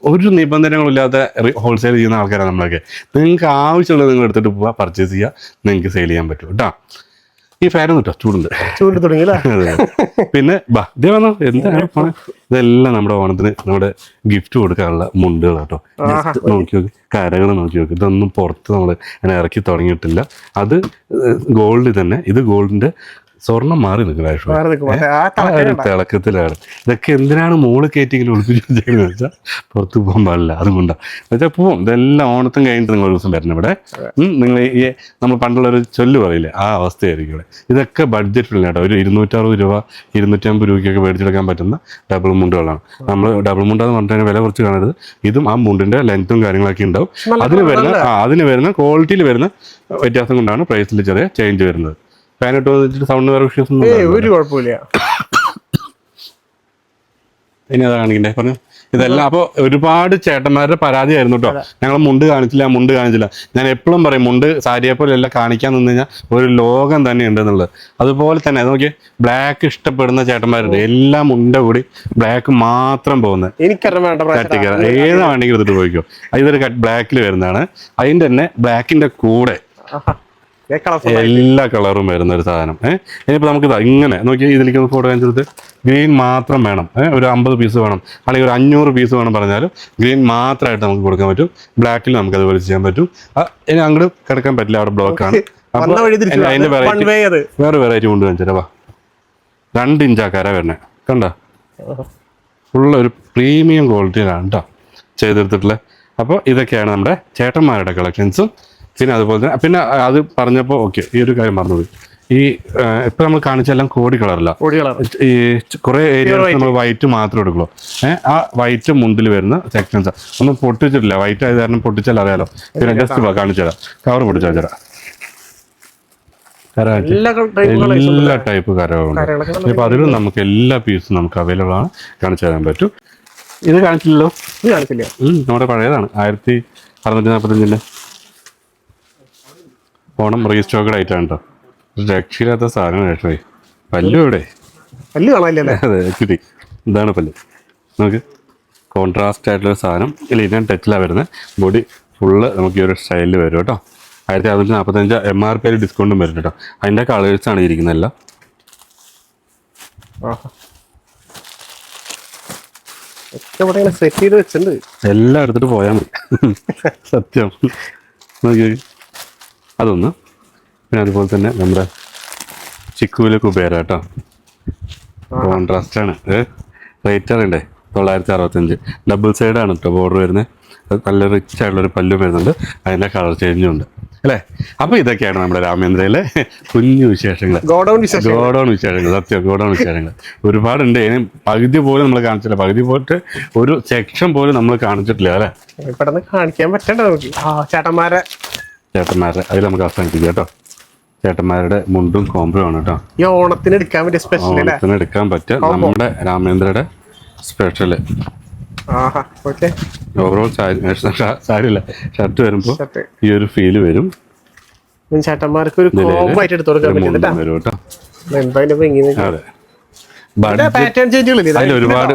ഒരു നിബന്ധനകളില്ലാതെ ഹോൾസെയിൽ ചെയ്യുന്ന ആൾക്കാരാണ് നമ്മളൊക്കെ. നിങ്ങൾക്ക് ആവശ്യമുള്ളത് നിങ്ങൾ എടുത്തിട്ട് പോവുക, പർച്ചേസ് ചെയ്യുക, നിങ്ങൾക്ക് സെയിൽ ചെയ്യാൻ പറ്റും കേട്ടോ. ഈ ഫാൻ കിട്ടോ ചൂടുണ്ട്. ചൂട് തുടങ്ങിയില്ല. പിന്നെ ഇതേ വന്നോ എന്താണ് പോണേ. ഇതെല്ലാം നമ്മുടെ ഓണത്തിന് നമ്മുടെ ഗിഫ്റ്റ് കൊടുക്കാനുള്ള മുണ്ടുകൾ കേട്ടോ. ജസ്റ്റ് നോക്കി നോക്കി, കരകൾ നോക്കി നോക്കി. ഇതൊന്നും പുറത്ത് നമ്മൾ അങ്ങനെ ഇറക്കി തുടങ്ങിയിട്ടില്ല. അത് ഗോൾഡ് തന്നെ. ഇത് ഗോൾഡിന്റെ സ്വർണം മാറി നിൽക്കുന്ന ഒരു തിളക്കത്തിലാണ്. ഇതൊക്കെ എന്തിനാണ് മോള് കയറ്റിയെങ്കിലും ഒളിപ്പിച്ചു വെച്ചാൽ പുറത്ത് പോകാൻ പാടില്ല. അതുകൊണ്ടാണ് വെച്ചാൽ പോവും. ഇതെല്ലാം ഓണത്തും കഴിഞ്ഞിട്ട് നിങ്ങൾ ഒരു ദിവസം വരണം ഇവിടെ. നിങ്ങൾ ഈ നമ്മൾ പണ്ടുള്ളൊരു ചൊല്ല് പറയില്ലേ, ആ അവസ്ഥയായിരിക്കും ഇവിടെ. ഇതൊക്കെ ബഡ്ജറ്റ് ഫ്രണ്ട്ലി കേട്ടോ. ഒരു 260 രൂപ 250 രൂപയ്ക്കൊക്കെ മേടിച്ചെടുക്കാൻ പറ്റുന്ന ഡബിൾ മുണ്ടുകളാണ്. നമ്മൾ ഡബിൾ മുണ്ടെന്ന് പറഞ്ഞാൽ വില കുറച്ച് കാണരുത്. ഇതും ആ മുണ്ടിന്റെ ലെങ്ത്തും കാര്യങ്ങളൊക്കെ ഉണ്ടാവും. അതിന് വരുന്ന ക്വാളിറ്റിയിൽ വരുന്ന വ്യത്യാസം കൊണ്ടാണ് പ്രൈസിൽ ചെറിയ ചേഞ്ച് വരുന്നത്. ഫാനിട്ട് വെച്ചിട്ട് സൗണ്ട് വേറെ വിഷയം ഒരു കുഴപ്പമില്ല. ഇനി അതാ കാണിക്കണ്ടേ പറഞ്ഞു. ഇതെല്ലാം അപ്പോൾ ഒരുപാട് ചേട്ടന്മാരുടെ പരാതിയായിരുന്നു കേട്ടോ, ഞങ്ങൾ മുണ്ട് കാണിച്ചില്ല. ഞാൻ എപ്പോഴും പറയും മുണ്ട് സാരിയെ പോലെ എല്ലാം കാണിക്കാൻ നിന്ന് കഴിഞ്ഞാൽ ഒരു ലോകം തന്നെ ഉണ്ടെന്നുള്ളത്. അതുപോലെ തന്നെ നോക്കിയേ, ബ്ലാക്ക് ഇഷ്ടപ്പെടുന്ന ചേട്ടന്മാരുണ്ട്. എല്ലാം മുണ്ട കൂടി ബ്ലാക്ക് മാത്രം പോകുന്നത്. ഏതാ വേണമെങ്കിൽ എടുത്തിട്ട് പോയിക്കോ. ഇതൊരു ബ്ലാക്കിൽ വരുന്നതാണ്. അതിൻ്റെ തന്നെ ബ്ലാക്കിന്റെ കൂടെ എല്ലാ കളറും വരുന്ന ഒരു സാധനം. ഇനിയിപ്പോൾ നമുക്ക് ഇങ്ങനെ നോക്കി ഇതിലേക്ക് ഫോട്ടോ കാണിച്ചെടുത്ത് ഗ്രീൻ മാത്രം വേണം. ഒരു 50 പീസ് വേണം, അല്ലെങ്കിൽ ഒരു 500 പീസ് വേണം പറഞ്ഞാലും ഗ്രീൻ മാത്രമായിട്ട് നമുക്ക് കൊടുക്കാൻ പറ്റും. ബ്ലാക്കിൽ നമുക്ക് അതുപോലെ ചെയ്യാൻ പറ്റും. ഇനി അങ്ങോട്ട് കിടക്കാൻ പറ്റില്ല, അവിടെ ബ്ലോക്കാണ്. അപ്പോൾ അതിൻ്റെ വേറെ വെറൈറ്റി കൊണ്ട് കാണിച്ചാൽ 2 ഇഞ്ചാക്കാര വരണേ കണ്ട. ഫുള്ള് ഒരു പ്രീമിയം ക്വാളിറ്റിയിലാണ് കേട്ടോ ചെയ്തെടുത്തിട്ടുള്ളത്. അപ്പോൾ ഇതൊക്കെയാണ് നമ്മുടെ ചേട്ടന്മാരുടെ കളക്ഷൻസും. പിന്നെ അതുപോലെ തന്നെ പിന്നെ അത് പറഞ്ഞപ്പോൾ ഓക്കെ, ഈ ഒരു കാര്യം പറഞ്ഞത്, ഈ ഇപ്പം നമ്മൾ കാണിച്ചെല്ലാം കോടി കളറില്ല. ഈ കുറേ ഏരിയയിൽ നമ്മൾ വൈറ്റ് മാത്രമേ എടുക്കുള്ളൂ. ആ വൈറ്റ് മുണ്ടിൽ വരുന്ന സെക്ഷൻസ് ഒന്നും പൊട്ടിച്ചിട്ടില്ല. വൈറ്റ് ആയത് കാരണം പൊട്ടിച്ചാൽ അറിയാലോ. പിന്നെ ജസ്റ്റ് കാണിച്ചു തരാം, കവർ പൊട്ടിച്ചാൽ തരാം. എല്ലാ ടൈപ്പ് കരകളുണ്ട്. ഇപ്പം അതിലും നമുക്ക് എല്ലാ പീസും നമുക്ക് അവൈലബിൾ ആണ്, കാണിച്ചു തരാൻ പറ്റും. ഇത് കാണിച്ചില്ലല്ലോ, നമ്മുടെ പഴയതാണ് 1645 ഓണം റീസ്റ്റോക്കഡ് ആയിട്ടാണ് കേട്ടോ. രക്ഷയില്ലാത്ത സാധനം കേട്ടോ. പല്ലു ഇവിടെ അതെ കിട്ടി. ഇതാണ് പല്ല്. നമുക്ക് കോൺട്രാസ്റ്റ് ആയിട്ടുള്ള സാധനം ലിനൻ ടച്ചിലാണ് വരുന്നത്. ബോഡി ഫുള്ള് നമുക്ക് ഈ ഒരു സ്റ്റൈലിൽ വരും കേട്ടോ. 1645 MRP ഡിസ്കൗണ്ടും വരും കേട്ടോ. അതിൻ്റെ കളേഴ്സാണ് ഇരിക്കുന്നത് എല്ലാം. സെറ്റ് ചെയ്ത് വെച്ചിട്ടുണ്ട്. എല്ലാം എടുത്തിട്ട് പോയാൽ മതി സത്യം. നോക്കി അതൊന്ന്. പിന്നെ അതുപോലെ തന്നെ നമ്മുടെ ചിക്കുവിലെ കുബേര കേട്ടോ. കോൺട്രാസ്റ്റാണ്. റേറ്റ് അറിയണ്ടേ, 965. ഡബിൾ സൈഡാണ് കേട്ടോ ബോർഡർ വരുന്നത്. നല്ല റിച്ച് ആയിട്ടുള്ളൊരു പല്ലും വരുന്നുണ്ട്. അതിൻ്റെ കളർ ചേഞ്ചും ഉണ്ട് അല്ലേ. അപ്പോൾ ഇതൊക്കെയാണ് നമ്മുടെ രാമേന്ദ്രയിലെ കുഞ്ഞു വിശേഷങ്ങൾ, ഗോഡൗൺ വിശേഷങ്ങൾ. സത്യം ഗോഡൗൺ വിശേഷങ്ങൾ ഒരുപാടുണ്ട്. ഇനി പകുതി പോലും നമ്മൾ കാണിച്ചില്ല. പകുതി പോയിട്ട് ഒരു സെക്ഷൻ പോലും നമ്മൾ കാണിച്ചിട്ടില്ല അല്ലേ. പെട്ടെന്ന് കാണിക്കാൻ പറ്റണ്ട നമുക്ക്. ചേട്ടന്മാരുടെ അതിൽ നമുക്ക് അവസാനിപ്പിക്കാം കേട്ടോ. ചേട്ടന്മാരുടെ മുണ്ടും കോംബോ ആണ് കേട്ടോ. ഈ ഓണത്തിന് എടുക്കാൻ പറ്റിയ സ്പെഷ്യൽ, ഓണത്തിന് എടുക്കാൻ പറ്റിയ നമ്മുടെ രാമേന്ദ്രയുടെ സ്പെഷ്യൽ. ഓവറോൾ സാരില്ല, ഷർട്ട് വരുമ്പോൾ ഈ ഒരു ഫീല് വരും. ചേട്ടന്മാർക്ക് ഒരു കോംബോ ആയിട്ട് എടുത്തു കൊടുക്കാൻ വരും കേട്ടോ. അതെ, അതിൽ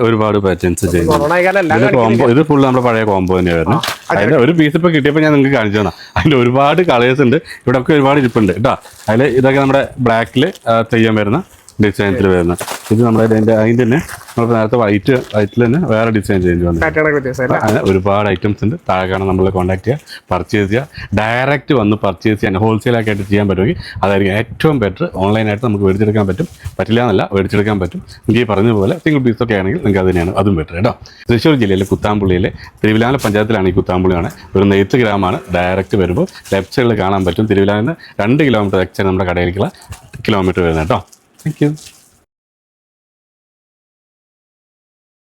ഒരുപാട് പാറ്റേൺസ് ചെയ്യുന്നു. ഇത് ഫുള്ള് നമ്മുടെ പഴയ കോംബോ തന്നെയായിരുന്നു. അതിന്റെ ഒരു പീസ് ഇപ്പൊ കിട്ടിയപ്പോൾ ഞാൻ നിങ്ങൾക്ക് കാണിച്ചു തന്നാ. അതിന്റെ ഒരുപാട് കളേഴ്സ് ഉണ്ട് ഇവിടെ, ഒക്കെ ഒരുപാട് ഇരിപ്പുണ്ട് കേട്ടോ. അതിൽ ഇതൊക്കെ നമ്മുടെ ബ്ലാക്കിൽ തെയ്യം വരുന്ന ഡിസൈൻസിൽ വരുന്ന. ഇത് നമ്മുടെ അതിന്റെ തന്നെ നമ്മൾ നേരത്തെ വൈറ്റിൽ തന്നെ വേറെ ഡിസൈൻ ചേഞ്ച് വന്നു. അങ്ങനെ ഒരുപാട് ഐറ്റംസ് ഉണ്ട്. താഴെ കാണാൻ നമ്മളെ കോൺടാക്ട് ചെയ്യുക, പർച്ചേസ് ചെയ്യുക. ഡയറക്റ്റ് വന്ന് പർച്ചേസ് ചെയ്യാൻ ഹോൾസെയിലൊക്കെ ആയിട്ട് ചെയ്യാൻ പറ്റുമെങ്കിൽ അതായിരിക്കും ഏറ്റവും ബെറ്റർ. ഓൺലൈനായിട്ട് നമുക്ക് മേടിച്ചെടുക്കാൻ പറ്റില്ല എന്നല്ല, മേടിച്ചെടുക്കാൻ പറ്റും. എനിക്ക് പറഞ്ഞതുപോലെ സിംഗിൾ പീസൊക്കെ ആണെങ്കിൽ നിങ്ങൾക്ക് അത് തന്നെയാണ് അതും ബെറ്റർ കേട്ടോ. തൃശ്ശൂർ ജില്ലയിലെ കുത്താമ്പുള്ളിയിലെ തിരുവിലാമല പഞ്ചായത്തിലാണ് ഈ കുത്താമ്പുള്ളിയാണ്. ഒരു നെയ്ത്ത് ഗ്രാമമാണ്. ഡയറക്റ്റ് വരുമ്പോൾ ലെഫ്റ്റ് സൈഡിൽ കാണാൻ പറ്റും. തിരുവിലാമിൽ നിന്ന് 2 കിലോമീറ്റർ എക്സ്ട്രാ നമ്മുടെ കടയിലേക്കുള്ള കിലോമീറ്റർ വരുന്നത് കേട്ടോ. Thank you.